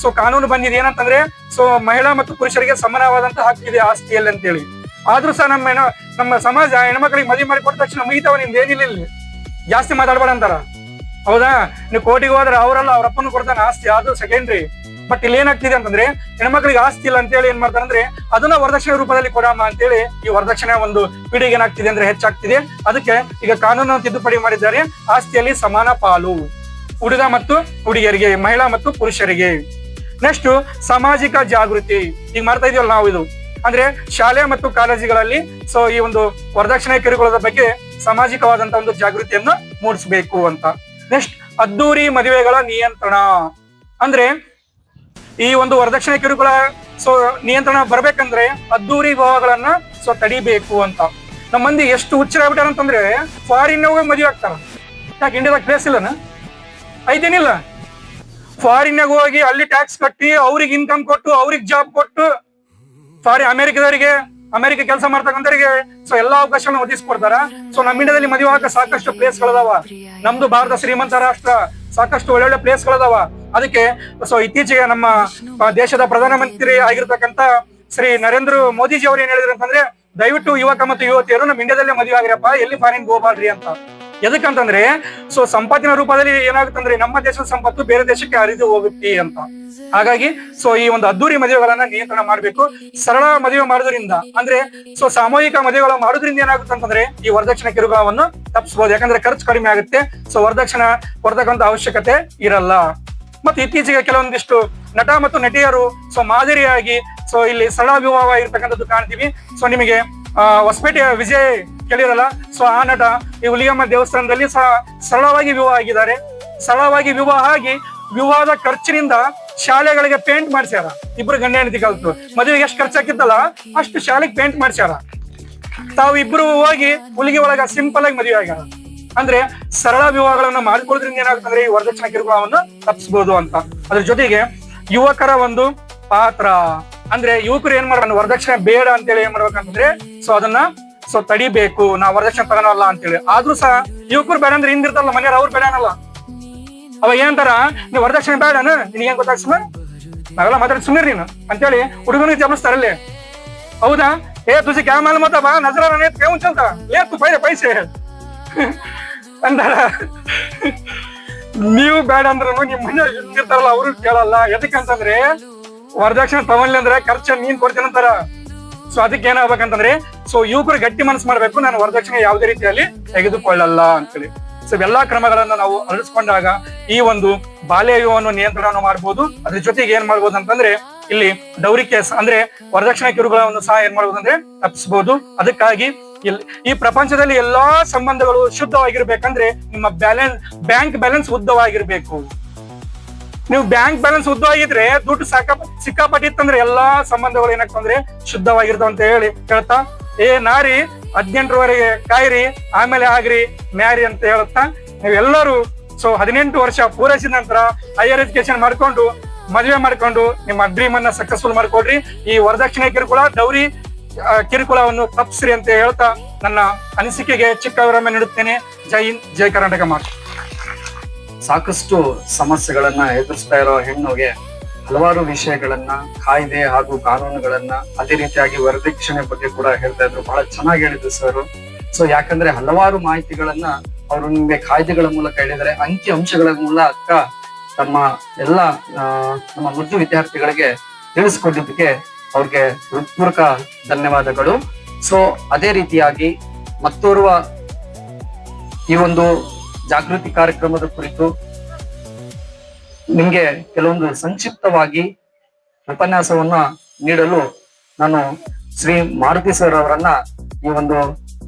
ಸೊ ಕಾನೂನು ಬಂದಿದೆ ಏನಂತಂದ್ರೆ ಸೊ ಮಹಿಳಾ ಮತ್ತು ಪುರುಷರಿಗೆ ಸಮಾನವಾದಂತ ಹಕ್ಕಿದೆ ಆಸ್ತಿಯಲ್ಲಿ ಅಂತೇಳಿ. ಆದ್ರೂ ಸಹ ನಮ್ಮ ಸಮಾಜ ಹೆಣ್ಮಕ್ಳಿಗೆ ಮದುವೆ ಮಾಡಿ ಕೊಟ್ಟ ತಕ್ಷಣ ಮುಗಿತಾವ, ನಿಮ್ದು ಏನಿಲ್ಲ, ಇಲ್ಲಿ ಜಾಸ್ತಿ ಮಾತಾಡ್ಬೇಡ ಅಂತಾರ. ಹೌದಾ, ನೀವು ಕೋರ್ಟಿಗೆ ಹೋದ್ರೆ ಅವರಲ್ಲ ಅವ್ರ ಅಪ್ಪನ ಕೊಡ್ತಾನೆ ಆಸ್ತಿ, ಅದು ಸೆಕೆಂಡ್ರಿ. ಬಟ್ ಇಲ್ಲಿ ಏನಾಗ್ತಿದೆ ಅಂತಂದ್ರೆ ಹೆಣ್ಮಕ್ಳಿಗೆ ಆಸ್ತಿ ಇಲ್ಲ ಅಂತೇಳಿ ಏನ್ ಮಾಡ್ತಾರೆ ಅಂದ್ರೆ ಅದನ್ನ ವರದಕ್ಷಿಣೆ ರೂಪದಲ್ಲಿ ಕೊಡಮ್ಮ ಅಂತೇಳಿ ಈ ವರದಕ್ಷಿಣೆ ಒಂದು ಪೀಳಿಗೆ ಏನಾಗ್ತಿದೆ ಅಂದ್ರೆ ಹೆಚ್ಚಾಗ್ತಿದೆ. ಅದಕ್ಕೆ ಈಗ ಕಾನೂನು ತಿದ್ದುಪಡಿ ಮಾಡಿದ್ದಾರೆ, ಆಸ್ತಿಯಲ್ಲಿ ಸಮಾನ ಪಾಲು ಹುಡುಗ ಮತ್ತು ಹುಡುಗಿಯರಿಗೆ, ಮಹಿಳಾ ಮತ್ತು ಪುರುಷರಿಗೆ. ನೆಕ್ಸ್ಟ್ ಸಾಮಾಜಿಕ ಜಾಗೃತಿ ಈಗ ಮಾಡ್ತಾ ಇದೀವಲ್ಲ ನಾವು, ಇದು ಅಂದ್ರೆ ಶಾಲೆ ಮತ್ತು ಕಾಲೇಜುಗಳಲ್ಲಿ ಸೊ ಈ ಒಂದು ವರದಕ್ಷಿಣೆ ಕಿರುಕುಳದ ಬಗ್ಗೆ ಸಾಮಾಜಿಕವಾದಂತ ಒಂದು ಜಾಗೃತಿಯನ್ನು ಮೂಡಿಸಬೇಕು ಅಂತ. ನೆಕ್ಸ್ಟ್ ಅದ್ದೂರಿ ಮದುವೆಗಳ ನಿಯಂತ್ರಣ, ಅಂದ್ರೆ ಈ ಒಂದು ವರದಕ್ಷಿಣೆ ಕಿರುಕುಳ ಸೊ ನಿಯಂತ್ರಣ ಬರ್ಬೇಕಂದ್ರೆ ಅದ್ದೂರಿ ವಿವಾಹಗಳನ್ನ ಸೊ ತಡಿಬೇಕು ಅಂತ. ನಮ್ಮ ಮಂದಿ ಎಷ್ಟು ಹುಚ್ಚರಾಗ್ಬಿಟ್ಟಾರ ಅಂತಂದ್ರೆ ಫಾರಿನ್ ಹೋಗಿ ಮದುವೆ ಆಗ್ತಾರ. ಯಾಕೆ ಇಂಡಿಯಾದಾಗ ಪ್ಲೇಸ್ ಇಲ್ಲನ? ಐದೇನಿಲ್ಲ. ಫಾರಿನ್ಯಾಗ ಹೋಗಿ ಅಲ್ಲಿ ಟ್ಯಾಕ್ಸ್ ಕಟ್ಟಿ ಅವ್ರಿಗೆ ಇನ್ಕಮ್ ಕೊಟ್ಟು ಅವ್ರಿಗೆ ಜಾಬ್ ಕೊಟ್ಟು ಅಮೆರಿಕ ಕೆಲಸ ಮಾಡ್ತಕ್ಕಂಥವ್ರಿಗೆ ಸೊ ಎಲ್ಲಾ ಅವಕಾಶಗಳನ್ನ ಒದಗಿಸ್ಕೊಡ್ತಾರ. ಸೊ ನಮ್ಮ ಇಂಡಿಯಾದಲ್ಲಿ ಮದುವೆ ಆಗಕ್ಕೆ ಸಾಕಷ್ಟು ಪ್ಲೇಸ್ಗಳದಾವ. ನಮ್ದು ಭಾರತ ಶ್ರೀಮಂತ ರಾಷ್ಟ್ರ, ಸಾಕಷ್ಟು ಒಳ್ಳೊಳ್ಳೆ ಪ್ಲೇಸ್ಗಳದಾವ. ಅದಕ್ಕೆ ಸೊ ಇತ್ತೀಚೆಗೆ ನಮ್ಮ ದೇಶದ ಪ್ರಧಾನಮಂತ್ರಿ ಆಗಿರ್ತಕ್ಕಂಥ ಶ್ರೀ ನರೇಂದ್ರ ಮೋದಿಜಿ ಅವ್ರು ಏನ್ ಹೇಳಿದ್ರು ಅಂತಂದ್ರೆ ದಯವಿಟ್ಟು ಯುವಕ ಮತ್ತು ಯುವತಿಯರು ನಮ್ಮ ಇಂಡಿಯಾದಲ್ಲೇ ಮದುವೆ ಆಗಿರಪ್ಪ, ಎಲ್ಲಿ ಫಾರಿನ್ ಹೋಗ್ಬಾರ್ರಿ ಅಂತ. ಎದಕ್ಕಂತಂದ್ರೆ ಸೊ ಸಂಪತ್ತಿನ ರೂಪದಲ್ಲಿ ಏನಾಗುತ್ತಂದ್ರೆ ನಮ್ಮ ದೇಶದ ಸಂಪತ್ತು ಬೇರೆ ದೇಶಕ್ಕೆ ಹರಿದು ಹೋಗುತ್ತೆ ಅಂತ. ಹಾಗಾಗಿ ಸೊ ಈ ಒಂದು ಅದ್ದೂರಿ ಮದುವೆಗಳನ್ನ ನಿಯಂತ್ರಣ ಮಾಡ್ಬೇಕು. ಸರಳ ಮದುವೆ ಮಾಡೋದ್ರಿಂದ ಅಂದ್ರೆ ಸೊ ಸಾಮೂಹಿಕ ಮದುವೆಗಳ ಮಾಡೋದ್ರಿಂದ ಏನಾಗುತ್ತೆ ಅಂತಂದ್ರೆ ಈ ವರದಕ್ಷಿಣೆ ಕಿರುಕುಳವನ್ನು ತಪ್ಪಿಸಬಹುದು. ಯಾಕಂದ್ರೆ ಖರ್ಚು ಕಡಿಮೆ ಆಗುತ್ತೆ. ಸೊ ವರದಕ್ಷಿಣೆ ಕೊಡ್ತಕ್ಕಂತ ಅವಶ್ಯಕತೆ ಇರಲ್ಲ. ಮತ್ತೆ ಇತ್ತೀಚೆಗೆ ಕೆಲವೊಂದಿಷ್ಟು ನಟ ಮತ್ತು ನಟಿಯರು ಸೊ ಮಾದರಿಯಾಗಿ ಸೊ ಇಲ್ಲಿ ಸರಳ ವಿವಾಹ ಇರ್ತಕ್ಕಂಥದ್ದು ಕಾಣ್ತೀವಿ. ಸೊ ನಿಮಗೆ ಹೊಸಪೇಟೆಯ ವಿಜಯ್ ಕೇಳಿರಲ್ಲ, ಸೊ ಆ ನಟ ಈ ಹುಲಿಗೆಮ್ಮ ದೇವಸ್ಥಾನದಲ್ಲಿ ಸರಳವಾಗಿ ವಿವಾಹ ಆಗಿದ್ದಾರೆ. ಸರಳವಾಗಿ ವಿವಾಹ ಆಗಿ ವಿವಾಹದ ಖರ್ಚಿನಿಂದ ಶಾಲೆಗಳಿಗೆ ಪೇಂಟ್ ಮಾಡ್ಸ್ಯಾರ. ಇಬ್ರು ಗಂಡ ಹೆಂಡತಿ ಕಲ್ತು ಮದುವೆಗೆ ಎಷ್ಟು ಖರ್ಚಾಕಿತ್ತಲ್ಲ ಅಷ್ಟು ಶಾಲೆಗೆ ಪೇಂಟ್ ಮಾಡ್ಸ್ಯಾರ. ತಾವು ಇಬ್ರು ಹೋಗಿ ಹುಲಿಗೆ ಒಳಗ ಸಿಂಪಲ್ ಆಗಿ ಮದುವೆ ಆಗ್ಯಾರ. ಅಂದ್ರೆ ಸರಳ ವಿವಾಹಗಳನ್ನ ಮಾಡ್ಕೊಳ್ಳೋದ್ರಿಂದ ಏನಾಗುತ್ತಂದ್ರೆ ಈ ವರದಕ್ಷಿಣೆ ಕಿರುಕುಳವನ್ನು ತಪ್ಪಿಸಬಹುದು ಅಂತ. ಅದ್ರ ಜೊತೆಗೆ ಯುವಕರ ಒಂದು ಪಾತ್ರ ಅಂದ್ರೆ ಯುವಕರು ಏನ್ ಮಾಡ್ಬೇಕು, ವರದಕ್ಷಿಣೆ ಬೇಡ ಅಂತೇಳಿ ಏನ್ ಮಾಡ್ಬೇಕಂತಂದ್ರೆ ಸೊ ಅದನ್ನ ಸೊ ತಡಿಬೇಕು, ನಾವು ವರದಕ್ಷಿಣೆ ತಗೋಲ್ಲ ಅಂತೇಳಿ. ಆದ್ರೂ ಸಹ ಯುವಕರು ಬೇಡ ಅಂದ್ರೆ ಹಿಂದಿರ್ತಾರಲ್ಲ ಮನೆಯವ್ರು, ಅವ್ರು ಬೇಡ ಅನ್ನಲ್ಲ. ಅವಾಗ ಏನಂತಾರ, ನೀವು ವರದಕ್ಷಿಣೆ ಬೇಡನ ನಿನಗೇನ್ ಗೊತ್ತಾಗ ಸುಮ್ಮನೆ ನಾವೆಲ್ಲ ಮಾತಾಡಿ ಸುಮ್ಮನೆ ನೀನು ಅಂತೇಳಿ ಹುಡುಗನಿಗೆ ಜಮಿಸ್ತಾರಲ್ಲೇ. ಹೌದಾ, ತುಜಿ ಕ್ಯಾ ಮಾಲೂಮ್ ಬಾ ನಜರ ಕ್ಯಾವ್ ಚಲ್ತಾ ಲೇ ತು ಪೈಸೆ ಅಂತಾರ. ನೀವು ಬೇಡ ಅಂದ್ರೂ ನಿಮ್ ಮನೆ ಹಿಂದಿರ್ತಾರಲ್ಲ ಅವ್ರು ಕೇಳಲ್ಲ. ಎದಕ್ಕಂತಂದ್ರೆ ವರದಕ್ಷಿಣೆ ತಗೊಳ್ಳಿ ಅಂದ್ರೆ ಖರ್ಚು ನೀನ್ ಕೊಡ್ತೀನಂತಾರ. ಸೊ ಅದಕ್ಕೆ ಏನಾಗ್ಬೇಕಂತಂದ್ರೆ ಸೊ ಯುವಕರು ಗಟ್ಟಿ ಮನಸ್ಸು ಮಾಡ್ಬೇಕು, ನಾನು ವರದಕ್ಷಿಣೆ ಯಾವುದೇ ರೀತಿಯಲ್ಲಿ ತೆಗೆದುಕೊಳ್ಳಲ್ಲ ಅಂತೇಳಿ. ಸೊ ಎಲ್ಲಾ ಕ್ರಮಗಳನ್ನ ನಾವು ಅಳವಡಿಸ್ಕೊಂಡಾಗ ಈ ಒಂದು ಬಾಲ್ಯ ವಿವಾಹವನ್ನು ನಿಯಂತ್ರಣ ಮಾಡಬಹುದು. ಅದ್ರ ಜೊತೆಗೆ ಏನ್ ಮಾಡ್ಬೋದು ಅಂತಂದ್ರೆ ಇಲ್ಲಿ ಡೌರಿ ಕೇಸ್ ಅಂದ್ರೆ ವರದಕ್ಷಿಣೆ ಕಿರುಕುಳವನ್ನು ಸಹ ಏನ್ ಮಾಡ್ಬೋದು ಅಂದ್ರೆ ತಪ್ಪಿಸಬಹುದು. ಅದಕ್ಕಾಗಿ ಈ ಪ್ರಪಂಚದಲ್ಲಿ ಎಲ್ಲಾ ಸಂಬಂಧಗಳು ಶುದ್ಧವಾಗಿರ್ಬೇಕಂದ್ರೆ ನಿಮ್ಮ ಬ್ಯಾಂಕ್ ಬ್ಯಾಲೆನ್ಸ್ ಉದ್ದವಾಗಿರ್ಬೇಕು. ನೀವು ಬ್ಯಾಂಕ್ ಬ್ಯಾಲೆನ್ಸ್ ಉದ್ದವಾಗಿದ್ರೆ ದುಡ್ಡು ಸಿಕ್ಕಾಪಟ್ಟಿತ್ತಂದ್ರೆ ಎಲ್ಲಾ ಸಂಬಂಧಗಳು ಏನಾಗ್ತಂದ್ರೆ ಶುದ್ಧವಾಗಿರ್ತಾವ ಅಂತ ಹೇಳ್ತಾ ನಾರಿ 18ರವರೆಗೆ ಕಾಯಿರಿ ಆಮೇಲೆ ಆಗ್ರಿ ಮ್ಯಾರಿ ಅಂತ ಹೇಳುತ್ತಾ ನೀವೆಲ್ಲರೂ ಸೊ 18 ವರ್ಷ ಪೂರೈಸಿದ ನಂತರ ಹೈಯರ್ ಎಜುಕೇಶನ್ ಮಾಡ್ಕೊಂಡು ಮದುವೆ ಮಾಡ್ಕೊಂಡು ನಿಮ್ಮ ಡ್ರೀಮ್ ಅನ್ನ ಸಕ್ಸಸ್ಫುಲ್ ಮಾಡ್ಕೊಡ್ರಿ. ಈ ವರದಕ್ಷಿಣೆ ಕಿರುಕುಳ ಡೌರಿ ಕಿರುಕುಳವನ್ನು ತಪ್ಪಿಸ್ರಿ ಅಂತ ಹೇಳ್ತಾ ನನ್ನ ಅನಿಸಿಕೆಗೆ ಚಿಕ್ಕ ವಿರಾಮ ನೀಡುತ್ತೇನೆ. ಜೈ ಹಿಂದ್, ಜೈ ಕರ್ನಾಟಕ ಮಾತು. ಸಾಕಷ್ಟು ಸಮಸ್ಯೆಗಳನ್ನ ಎದುರಿಸ್ತಾ ಇರೋ ಹೆಣ್ಣುಗೆ ಹಲವಾರು ವಿಷಯಗಳನ್ನ, ಕಾಯ್ದೆ ಹಾಗೂ ಕಾನೂನುಗಳನ್ನ, ಅದೇ ರೀತಿಯಾಗಿ ವರದಕ್ಷಿಣೆ ಬಗ್ಗೆ ಕೂಡ ಹೇಳ್ತಾ ಇದ್ರು. ಬಹಳ ಚೆನ್ನಾಗಿ ಹೇಳಿದ್ರು ಸರ್. ಸೊ ಯಾಕಂದ್ರೆ ಹಲವಾರು ಮಾಹಿತಿಗಳನ್ನ ಅವರು ನಿಮ್ಗೆ ಕಾಯ್ದೆಗಳ ಮೂಲಕ ಹೇಳಿದರೆ, ಅಂಕಿ ಅಂಶಗಳ ಮೂಲಕ ತಮ್ಮ ಎಲ್ಲ ನಮ್ಮ ಮುದ್ದು ವಿದ್ಯಾರ್ಥಿಗಳಿಗೆ ತಿಳಿಸ್ಕೊಟ್ಟಿದ್ದಕ್ಕೆ ಅವ್ರಿಗೆ ಹೃತ್ಪೂರ್ವಕ ಧನ್ಯವಾದಗಳು. ಸೊ ಅದೇ ರೀತಿಯಾಗಿ ಮತ್ತೋರ್ವ ಈ ಒಂದು ಜಾಗೃತಿ ಕಾರ್ಯಕ್ರಮದ ಕುರಿತು ನಿಮ್ಗೆ ಕೆಲವೊಂದು ಸಂಕ್ಷಿಪ್ತವಾಗಿ ಉಪನ್ಯಾಸವನ್ನ ನೀಡಲು ನಾನು ಶ್ರೀ ಮಾರುತಿ ಸರ್ ಅವರನ್ನ ಈ ಒಂದು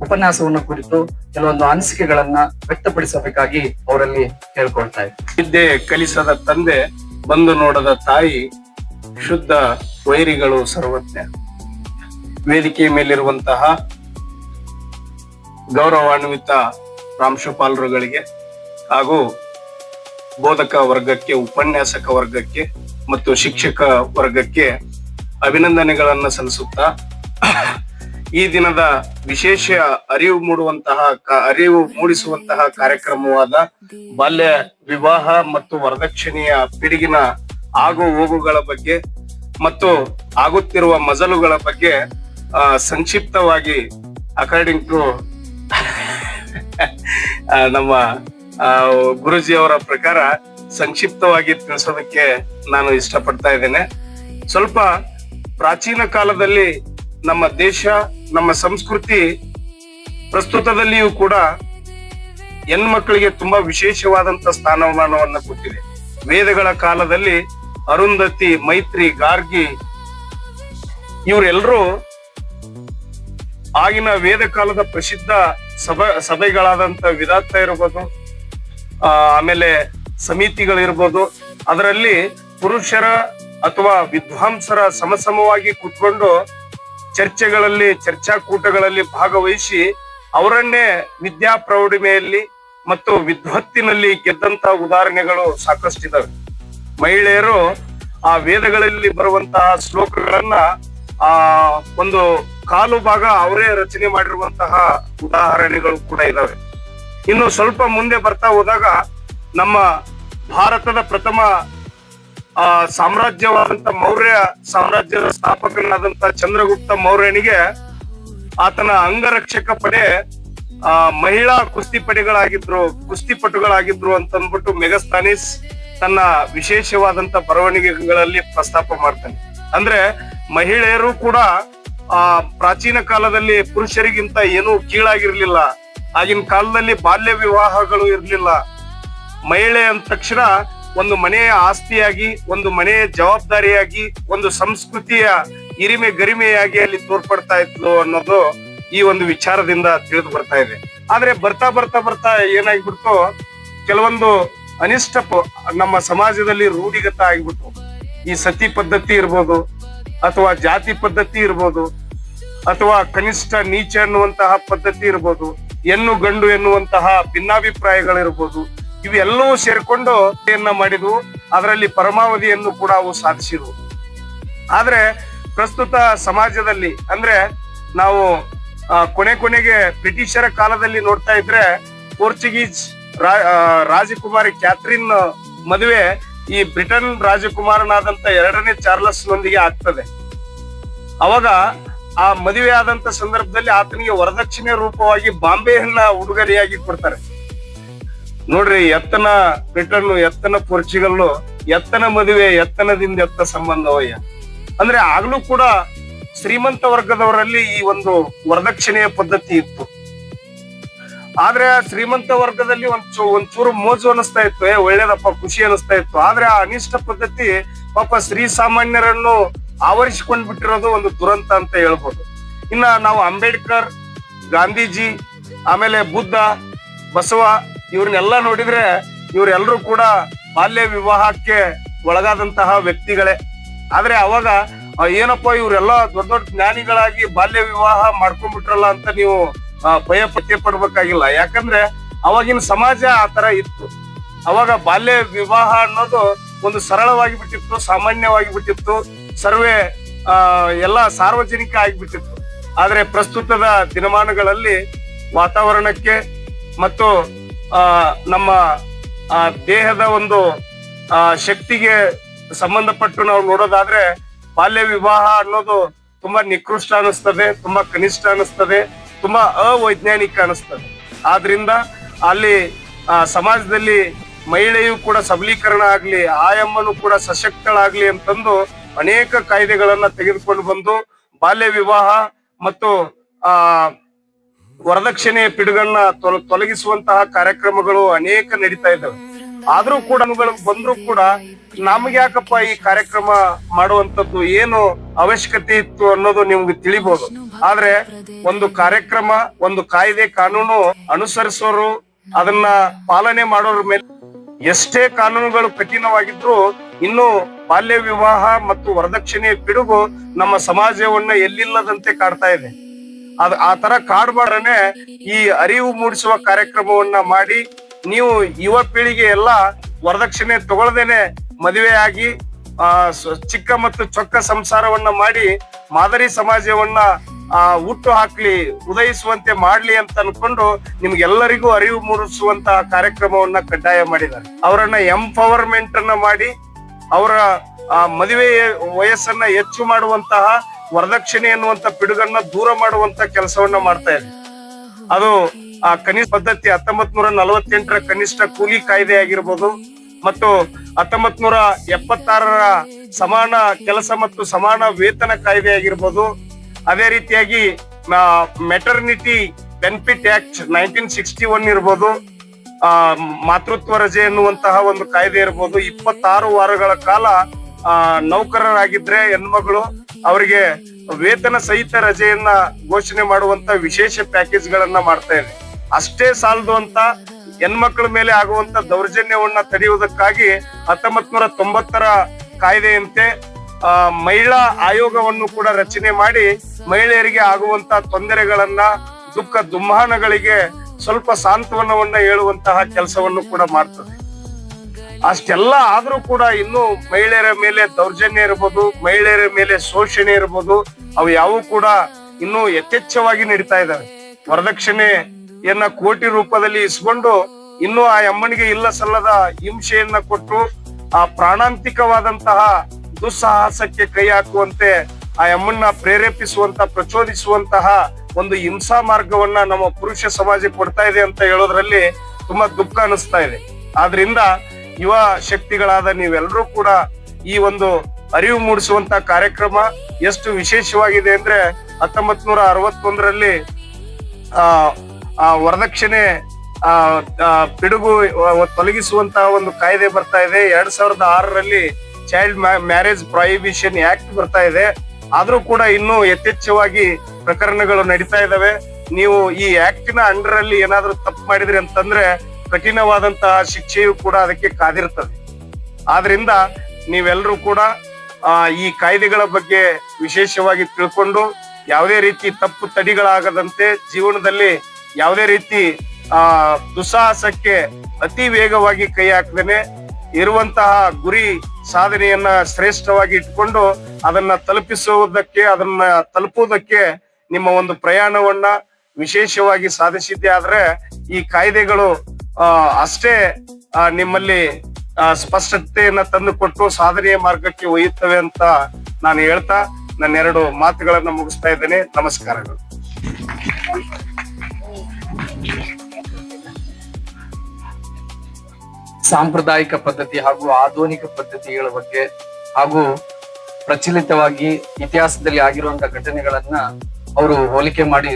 ಉಪನ್ಯಾಸವನ್ನ ಕುರಿತು ಕೆಲವೊಂದು ಅನಿಸಿಕೆಗಳನ್ನ ವ್ಯಕ್ತಪಡಿಸಬೇಕಾಗಿ ಅವರಲ್ಲಿ ಕೇಳ್ಕೊಳ್ತಾ ಇದ್ದೆ. ವಿದ್ಯೆ ಕಲಿಸದ ತಂದೆ, ಬಂದು ನೋಡದ ತಾಯಿ, ಶುದ್ಧ ವೈರಿಗಳು ಸರ್ವಜ್ಞ. ವೇದಿಕೆಯ ಮೇಲಿರುವಂತಹ ಗೌರವಾನ್ವಿತ ಪ್ರಾಂಶುಪಾಲರುಗಳಿಗೆ ಹಾಗೂ ಬೋಧಕ ವರ್ಗಕ್ಕೆ, ಉಪನ್ಯಾಸಕ ವರ್ಗಕ್ಕೆ ಮತ್ತು ಶಿಕ್ಷಕ ವರ್ಗಕ್ಕೆ ಅಭಿನಂದನೆಗಳನ್ನ ಸಲ್ಲಿಸುತ್ತಾ ಈ ದಿನದ ವಿಶೇಷ ಅರಿವು ಮೂಡಿಸುವಂತಹ ಕಾರ್ಯಕ್ರಮವಾದ ಬಾಲ್ಯ ವಿವಾಹ ಮತ್ತು ವರದಕ್ಷಿಣೆಯ ಪಿಡುಗಿನ ಆಗು ಹೋಗುಗಳ ಬಗ್ಗೆ ಮತ್ತು ಆಗುತ್ತಿರುವ ಮಜಲುಗಳ ಬಗ್ಗೆ ಸಂಕ್ಷಿಪ್ತವಾಗಿ ಅಕಾರ್ಡಿಂಗ್ ಟು ನಮ್ಮ ಗುರುಜಿ ಅವರ ಪ್ರಕಾರ ಸಂಕ್ಷಿಪ್ತವಾಗಿ ತಿಳಿಸೋದಕ್ಕೆ ನಾನು ಇಷ್ಟಪಡ್ತಾ ಇದ್ದೇನೆ. ಸ್ವಲ್ಪ ಪ್ರಾಚೀನ ಕಾಲದಲ್ಲಿ ನಮ್ಮ ದೇಶ, ನಮ್ಮ ಸಂಸ್ಕೃತಿ ಪ್ರಸ್ತುತದಲ್ಲಿಯೂ ಕೂಡ ಹೆಣ್ಮಕ್ಳಿಗೆ ತುಂಬಾ ವಿಶೇಷವಾದಂತ ಸ್ಥಾನಮಾನವನ್ನ ಕೊಟ್ಟಿದೆ. ವೇದಗಳ ಕಾಲದಲ್ಲಿ ಅರುಂಧತಿ, ಮೈತ್ರಿ, ಗಾರ್ಗಿ ಇವರೆಲ್ಲರೂ ಆಗಿನ ವೇದ ಕಾಲದ ಪ್ರಸಿದ್ಧ ಸಭೆಗಳಾದಂತ ವಿಧಾತ ಇರ್ಬೋದು, ಆಮೇಲೆ ಸಮಿತಿಗಳಿರ್ಬೋದು, ಅದರಲ್ಲಿ ಪುರುಷರ ಅಥವಾ ವಿದ್ವಾಂಸರ ಸಮಸಮವಾಗಿ ಕೂತ್ಕೊಂಡು ಚರ್ಚೆಗಳಲ್ಲಿ, ಚರ್ಚಾಕೂಟಗಳಲ್ಲಿ ಭಾಗವಹಿಸಿ ಅವರನ್ನೇ ವಿದ್ಯಾ ಪ್ರೌಢಿಮೆಯಲ್ಲಿ ಮತ್ತು ವಿದ್ವತ್ತಿನಲ್ಲಿ ಗೆದ್ದಂತ ಉದಾಹರಣೆಗಳು ಸಾಕಷ್ಟಿದಾವೆ. ಮಹಿಳೆಯರು ಆ ವೇದಗಳಲ್ಲಿ ಬರುವಂತಹ ಶ್ಲೋಕಗಳನ್ನ ಒಂದು ಕಾಲು ಭಾಗ ಅವರೇ ರಚನೆ ಮಾಡಿರುವಂತಹ ಉದಾಹರಣೆಗಳು ಕೂಡ ಇದಾವೆ. ಇನ್ನು ಸ್ವಲ್ಪ ಮುಂದೆ ಬರ್ತಾ ಹೋದಾಗ ನಮ್ಮ ಭಾರತದ ಪ್ರಥಮ ಸಾಮ್ರಾಜ್ಯವಾದಂತ ಮೌರ್ಯ ಸಾಮ್ರಾಜ್ಯದ ಸ್ಥಾಪಕನಾದಂತ ಚಂದ್ರಗುಪ್ತ ಮೌರ್ಯನಿಗೆ ಆತನ ಅಂಗರಕ್ಷಕ ಪಡೆ ಮಹಿಳಾ ಕುಸ್ತಿಪಟುಗಳಾಗಿದ್ರು ಅಂತ ಅಂದ್ಬಿಟ್ಟು ಮೆಗಸ್ತಾನಿಸ್ ತನ್ನ ವಿಶೇಷವಾದಂತ ಬರವಣಿಗೆಗಳಲ್ಲಿ ಪ್ರಸ್ತಾಪ ಮಾಡ್ತಾನೆ. ಅಂದ್ರೆ ಮಹಿಳೆಯರು ಕೂಡ ಪ್ರಾಚೀನ ಕಾಲದಲ್ಲಿ ಪುರುಷರಿಗಿಂತ ಏನೂ ಕೀಳಾಗಿರ್ಲಿಲ್ಲ. ಆಗಿನ ಕಾಲದಲ್ಲಿ ಬಾಲ್ಯ ವಿವಾಹಗಳು ಇರ್ಲಿಲ್ಲ. ಮಹಿಳೆ ಅಂದ ತಕ್ಷಣ ಒಂದು ಮನೆಯ ಆಸ್ತಿಯಾಗಿ, ಒಂದು ಮನೆಯ ಜವಾಬ್ದಾರಿಯಾಗಿ, ಒಂದು ಸಂಸ್ಕೃತಿಯ ಹಿರಿಮೆ ಗರಿಮೆಯಾಗಿ ಅಲ್ಲಿ ತೋರ್ಪಡ್ತಾ ಇತ್ತು ಅನ್ನೋದು ಈ ಒಂದು ವಿಚಾರದಿಂದ ತಿಳಿದು ಬರ್ತಾ ಇದೆ. ಆದ್ರೆ ಬರ್ತಾ ಬರ್ತಾ ಬರ್ತಾ ಏನಾಗ್ಬಿಡ್ತು, ಕೆಲವೊಂದು ಅನಿಷ್ಟ ನಮ್ಮ ಸಮಾಜದಲ್ಲಿ ರೂಢಿಗತ ಆಗ್ಬಿಟ್ಟು, ಈ ಸತಿ ಪದ್ಧತಿ ಇರ್ಬೋದು, ಅಥವಾ ಜಾತಿ ಪದ್ಧತಿ ಇರ್ಬೋದು, ಅಥವಾ ಕನಿಷ್ಠ ನೀಚ ಎನ್ನುವಂತಹ ಪದ್ಧತಿ ಇರ್ಬೋದು, ಹೆಣ್ಣು ಗಂಡು ಎನ್ನುವಂತಹ ಭಿನ್ನಾಭಿಪ್ರಾಯಗಳಿರ್ಬೋದು, ಇವೆಲ್ಲವೂ ಸೇರ್ಕೊಂಡು ಮಾಡಿದ್ವು. ಅದರಲ್ಲಿ ಪರಮಾವಧಿಯನ್ನು ಕೂಡ ಅವು ಸಾಧಿಸಿದ್ವು. ಆದ್ರೆ ಪ್ರಸ್ತುತ ಸಮಾಜದಲ್ಲಿ ಅಂದ್ರೆ ನಾವು ಕೊನೆಗೆ ಬ್ರಿಟಿಷರ ಕಾಲದಲ್ಲಿ ನೋಡ್ತಾ ಇದ್ರೆ ಪೋರ್ಚುಗೀಸ್ ರಾಜಕುಮಾರಿ ಕ್ಯಾಥರಿನ್ ಮದುವೆ ಈ ಬ್ರಿಟನ್ ರಾಜಕುಮಾರನಾದಂತ 2ನೇ ಚಾರ್ಲಸ್ ನೊಂದಿಗೆ ಆಗ್ತದೆ. ಅವಾಗ ಆ ಮದುವೆ ಆದಂತ ಸಂದರ್ಭದಲ್ಲಿ ಆತನಿಗೆ ವರದಕ್ಷಿಣೆ ರೂಪವಾಗಿ ಬಾಂಬೆಯನ್ನ ಉಡುಗೊರೆಯಾಗಿ ಕೊಡ್ತಾರೆ. ನೋಡ್ರಿ, ಎತ್ತನ ಬ್ರಿಟನ್, ಎತ್ತನ ಪೋರ್ಚುಗಲ್, ಎತ್ತನ ಮದುವೆ, ಎತ್ತನದಿಂದ ಎತ್ತ ಸಂಬಂಧವಯ್ಯ. ಅಂದ್ರೆ ಆಗ್ಲೂ ಕೂಡ ಶ್ರೀಮಂತ ವರ್ಗದವರಲ್ಲಿ ಈ ಒಂದು ವರದಕ್ಷಿಣೆಯ ಪದ್ಧತಿ ಇತ್ತು. ಆದ್ರೆ ಶ್ರೀಮಂತ ವರ್ಗದಲ್ಲಿ ಒಂಚೂರು ಮೋಜು ಅನಿಸ್ತಾ ಇತ್ತು, ಒಳ್ಳೇದಪ್ಪ, ಖುಷಿ ಅನಿಸ್ತಾ ಇತ್ತು. ಆದ್ರೆ ಆ ಅನಿಷ್ಟ ಪದ್ಧತಿ ಪಾಪ ಶ್ರೀ ಸಾಮಾನ್ಯರನ್ನು ಆವರಿಸಿಕೊಂಡ್ ಬಿಟ್ಟಿರೋದು ಒಂದು ದುರಂತ ಅಂತ ಹೇಳ್ಬೋದು. ಇನ್ನ ನಾವು ಅಂಬೇಡ್ಕರ್, ಗಾಂಧೀಜಿ, ಆಮೇಲೆ ಬುದ್ಧ, ಬಸವ ಇವ್ರನ್ನೆಲ್ಲ ನೋಡಿದ್ರೆ ಇವರೆಲ್ಲರೂ ಕೂಡ ಬಾಲ್ಯ ವಿವಾಹಕ್ಕೆ ಒಳಗಾದಂತಹ ವ್ಯಕ್ತಿಗಳೇ. ಆದ್ರೆ ಅವಾಗ ಏನಪ್ಪ ಇವರೆಲ್ಲ ದೊಡ್ಡ ದೊಡ್ಡ ಜ್ಞಾನಿಗಳಾಗಿ ಬಾಲ್ಯ ವಿವಾಹ ಮಾಡ್ಕೊಂಡ್ಬಿಟ್ರಲ್ಲ ಅಂತ ನೀವು ಭಯ ಪಡ್ಬೇಕಾಗಿಲ್ಲ. ಯಾಕಂದ್ರೆ ಅವಾಗಿನ ಸಮಾಜ ಆ ತರ ಇತ್ತು. ಅವಾಗ ಬಾಲ್ಯ ವಿವಾಹ ಅನ್ನೋದು ಒಂದು ಸರಳವಾಗಿ ಬಿಟ್ಟಿತ್ತು, ಸಾಮಾನ್ಯವಾಗಿ ಬಿಟ್ಟಿತ್ತು, ಸರ್ವೇ ಎಲ್ಲ ಸಾರ್ವಜನಿಕ ಆಗಿಬಿಟ್ಟಿತ್ತು. ಆದ್ರೆ ಪ್ರಸ್ತುತದ ದಿನಮಾನಗಳಲ್ಲಿ ವಾತಾವರಣಕ್ಕೆ ಮತ್ತು ನಮ್ಮ ದೇಹದ ಒಂದು ಶಕ್ತಿಗೆ ಸಂಬಂಧಪಟ್ಟು ನಾವು ನೋಡೋದಾದ್ರೆ ಬಾಲ್ಯ ವಿವಾಹ ಅನ್ನೋದು ತುಂಬಾ ನಿಕೃಷ್ಟ ಅನಿಸ್ತದೆ, ತುಂಬಾ ಕನಿಷ್ಠ ಅನಿಸ್ತದೆ, ತುಂಬಾ ಅವೈಜ್ಞಾನಿಕ ಅನಿಸ್ತದೆ. ಆದ್ರಿಂದ ಅಲ್ಲಿ ಸಮಾಜದಲ್ಲಿ ಮಹಿಳೆಯು ಕೂಡ ಸಬಲೀಕರಣ ಆಗ್ಲಿ, ಆಯಮ್ಮನು ಕೂಡ ಸಶಕ್ತಳಾಗ್ಲಿ ಅಂತಂದು ಅನೇಕ ಕಾಯ್ದೆಗಳನ್ನ ತೆಗೆದುಕೊಂಡು ಬಂದು ಬಾಲ್ಯ ವಿವಾಹ ಮತ್ತು ವರದಕ್ಷಿಣೆಯ ಪಿಡುಗನ್ನ ತೊಲಗಿಸುವಂತಹ ಕಾರ್ಯಕ್ರಮಗಳು ಅನೇಕ ನಡೀತಾ ಇದ್ದಾವೆ. ಆದ್ರೂ ಕೂಡ ಬಂದ್ರು ಕೂಡ ನಮ್ಗೆ ಯಾಕಪ್ಪ ಈ ಕಾರ್ಯಕ್ರಮ ಮಾಡುವಂತದ್ದು ಏನು ಅವಶ್ಯಕತೆ ಇತ್ತು ಅನ್ನೋದು ನಿಮ್ಗೆ ತಿಳಿಬಹುದು. ಆದ್ರೆ ಒಂದು ಕಾರ್ಯಕ್ರಮ, ಒಂದು ಕಾಯ್ದೆ ಕಾನೂನು ಅನುಸರಿಸೋರು, ಅದನ್ನ ಪಾಲನೆ ಮಾಡೋರ ಮೇಲೆ ಎಷ್ಟೇ ಕಾನೂನುಗಳು ಕಠಿಣವಾಗಿದ್ರು ಇನ್ನು ಬಾಲ್ಯ ವಿವಾಹ ಮತ್ತು ವರದಕ್ಷಿಣೆಯ ಪಿಡುಗು ನಮ್ಮ ಸಮಾಜವನ್ನ ಎಲ್ಲಿಲ್ಲದಂತೆ ಕಾಡ್ತಾ ಇದೆ. ಆ ತರ ಕಾಡ್ಬಾರನೆ ಈ ಅರಿವು ಮೂಡಿಸುವ ಕಾರ್ಯಕ್ರಮವನ್ನ ಮಾಡಿ ನೀವು ಯುವ ಪೀಳಿಗೆ ಎಲ್ಲ ವರದಕ್ಷಿಣೆ ತಗೊಳ್ದೇನೆ ಮದುವೆಯಾಗಿ ಚಿಕ್ಕ ಮತ್ತು ಚೊಕ್ಕ ಸಂಸಾರವನ್ನ ಮಾಡಿ ಮಾದರಿ ಸಮಾಜವನ್ನ ಹುಟ್ಟು ಹಾಕ್ಲಿ, ಉದಯಿಸುವಂತೆ ಮಾಡ್ಲಿ ಅಂತ ಅನ್ಕೊಂಡು ನಿಮ್ಗೆಲ್ಲರಿಗೂ ಅರಿವು ಮೂಡಿಸುವಂತಹ ಕಾರ್ಯಕ್ರಮವನ್ನ ಕಡ್ಡಾಯ ಮಾಡಿದ್ದಾರೆ. ಅವರನ್ನ ಎಂಪವರ್ಮೆಂಟ್ ಅನ್ನ ಮಾಡಿ ಅವರ ಮದುವೆ ವಯಸ್ಸನ್ನ ಹೆಚ್ಚು ಮಾಡುವಂತಹ, ವರದಕ್ಷಿಣೆ ಎನ್ನುವಂತ ಪಿಡುಗನ್ನ ದೂರ ಮಾಡುವಂತ ಕೆಲಸವನ್ನ ಮಾಡ್ತಾ ಇದೆ. ಅದು ಕನಿಷ್ಠ ಪದ್ಧತಿ 1948ರ ಕನಿಷ್ಠ ಕೂಲಿ ಕಾಯ್ದೆ ಆಗಿರ್ಬೋದು, ಮತ್ತು 1976ರ ಸಮಾನ ಕೆಲಸ ಮತ್ತು ಸಮಾನ ವೇತನ ಕಾಯ್ದೆ ಆಗಿರ್ಬೋದು, ಅದೇ ರೀತಿಯಾಗಿ ಮೆಟರ್ನಿಟಿ ಬೆನಿಫಿಟ್ ಆಕ್ಟ್ 1961 ಇರ್ಬೋದು, ಮಾತೃತ್ವ ರಜೆ ಎನ್ನುವಂತಹ ಒಂದು ಕಾಯ್ದೆ ಇರ್ಬೋದು. 26 ವಾರಗಳ ಕಾಲ ನೌಕರರಾಗಿದ್ರೆ ಹೆಣ್ಮಗಳು ಅವರಿಗೆ ವೇತನ ಸಹಿತ ರಜೆಯನ್ನ ಘೋಷಣೆ ಮಾಡುವಂತ ವಿಶೇಷ ಪ್ಯಾಕೇಜ್ ಗಳನ್ನ ಮಾಡ್ತಾ ಇದೆ. ಅಷ್ಟೇ ಸಾಲದು ಅಂತ ಹೆಣ್ಮಕ್ಳ ಮೇಲೆ ಆಗುವಂತ ದೌರ್ಜನ್ಯವನ್ನ ತಡೆಯುವುದಕ್ಕಾಗಿ 1990ರ ಕಾಯ್ದೆಯಂತೆ ಮಹಿಳಾ ಆಯೋಗವನ್ನು ಕೂಡ ರಚನೆ ಮಾಡಿ ಮಹಿಳೆಯರಿಗೆ ಆಗುವಂತ ತೊಂದರೆಗಳನ್ನ, ದುಃಖ ದುಮ್ಮಾನಗಳಿಗೆ ಸ್ವಲ್ಪ ಸಾಂತ್ವನವನ್ನ ಹೇಳುವಂತಹ ಕೆಲಸವನ್ನು ಕೂಡ ಮಾಡ್ತದೆ. ಅಷ್ಟೆಲ್ಲ ಆದ್ರೂ ಕೂಡ ಇನ್ನು ಮಹಿಳೆಯರ ಮೇಲೆ ದೌರ್ಜನ್ಯ ಇರ್ಬೋದು, ಮಹಿಳೆಯರ ಮೇಲೆ ಶೋಷಣೆ ಇರ್ಬೋದು, ಅವು ಯಾವು ಕೂಡ ಇನ್ನು ಯಥೇಚ್ಛವಾಗಿ ನಡೀತಾ ಇದ್ದಾವೆ. ವರದಕ್ಷಿಣೆಯನ್ನ ಕೋಟಿ ರೂಪದಲ್ಲಿ ಇಸ್ಕೊಂಡು ಇನ್ನು ಆ ಅಮ್ಮನಿಗೆ ಇಲ್ಲ ಸಲ್ಲದ ಹಿಂಸೆಯನ್ನ ಕೊಟ್ಟು ಆ ಪ್ರಾಣಾಂತಿಕವಾದಂತಹ ದುಸ್ಸಾಹಸಕ್ಕೆ ಕೈ ಹಾಕುವಂತೆ ಆ ಅಮ್ಮನ್ನ ಪ್ರೇರೇಪಿಸುವಂತ, ಪ್ರಚೋದಿಸುವಂತಹ ಒಂದು ಹಿಂಸಾ ಮಾರ್ಗವನ್ನ ನಮ್ಮ ಪುರುಷ ಸಮಾಜ ಕೊಡ್ತಾ ಇದೆ ಅಂತ ಹೇಳೋದ್ರಲ್ಲಿ ತುಂಬಾ ದುಃಖ ಅನಿಸ್ತಾ ಇದೆ. ಆದ್ರಿಂದ ಯುವ ಶಕ್ತಿಗಳಾದ ನೀವೆಲ್ಲರೂ ಕೂಡ ಈ ಒಂದು ಅರಿವು ಮೂಡಿಸುವಂತ ಕಾರ್ಯಕ್ರಮ ಎಷ್ಟು ವಿಶೇಷವಾಗಿದೆ ಅಂದ್ರೆ 1961ರಲ್ಲಿ ವರದಕ್ಷಿಣೆ ಪಿಡುಗು ತೊಲಗಿಸುವಂತಹ ಒಂದು ಕಾಯ್ದೆ ಬರ್ತಾ ಇದೆ. 2006ರಲ್ಲಿ ಚೈಲ್ಡ್ ಮ್ಯಾರೇಜ್ ಪ್ರೊಹಿಬಿಷನ್ ಆಕ್ಟ್ ಬರ್ತಾ ಇದೆ. ಆದ್ರೂ ಕೂಡ ಇನ್ನೂ ಯಥೇಚ್ಛವಾಗಿ ಪ್ರಕರಣಗಳು ನಡೀತಾ ಇದಾವೆ. ನೀವು ಈ ಆಕ್ಟಿನ ಅಂಡರ್ ಅಲ್ಲಿ ಏನಾದ್ರೂ ತಪ್ಪು ಮಾಡಿದ್ರಿ ಅಂತಂದ್ರೆ ಕಠಿಣವಾದಂತಹ ಶಿಕ್ಷೆಯು ಕೂಡ ಅದಕ್ಕೆ ಕಾದಿರ್ತದೆ. ಆದ್ರಿಂದ ನೀವೆಲ್ಲರೂ ಕೂಡ ಈ ಕಾಯ್ದೆಗಳ ಬಗ್ಗೆ ವಿಶೇಷವಾಗಿ ತಿಳ್ಕೊಂಡು ಯಾವುದೇ ರೀತಿ ತಪ್ಪು ತಡಿಗಳಾಗದಂತೆ ಜೀವನದಲ್ಲಿ ಯಾವುದೇ ರೀತಿ ದುಸ್ಸಾಹಸಕ್ಕೆ ಅತಿ ವೇಗವಾಗಿ ಕೈ ಹಾಕದೇನೆ ಇರುವಂತಹ ಗುರಿ ಸಾಧನೆಯನ್ನ ಶ್ರೇಷ್ಠವಾಗಿ ಇಟ್ಕೊಂಡು ಅದನ್ನ ತಲುಪುವುದಕ್ಕೆ ನಿಮ್ಮ ಒಂದು ಪ್ರಯಾಣವನ್ನ ವಿಶೇಷವಾಗಿ ಸಾಧಿಸಿದ್ದೆ ಆದ್ರೆ ಈ ಕಾಯ್ದೆಗಳು ಅಷ್ಟೇ ನಿಮ್ಮಲ್ಲಿ ಸ್ಪಷ್ಟತೆಯನ್ನ ತಂದುಕೊಟ್ಟು ಸಾಧನೆಯ ಮಾರ್ಗಕ್ಕೆ ಒಯ್ಯುತ್ತವೆ ಅಂತ ನಾನು ಹೇಳ್ತಾ ನನ್ನ 2 ಮಾತುಗಳನ್ನ ಮುಗಿಸ್ತಾ ಇದ್ದೇನೆ. ನಮಸ್ಕಾರಗಳು. ಸಾಂಪ್ರದಾಯಿಕ ಪದ್ಧತಿ ಹಾಗೂ ಆಧುನಿಕ ಪದ್ಧತಿಗಳ ಬಗ್ಗೆ ಹಾಗೂ ಪ್ರಚಲಿತವಾಗಿ ಇತಿಹಾಸದಲ್ಲಿ ಆಗಿರುವಂತಹ ಘಟನೆಗಳನ್ನ ಅವರು ಹೋಲಿಕೆ ಮಾಡಿ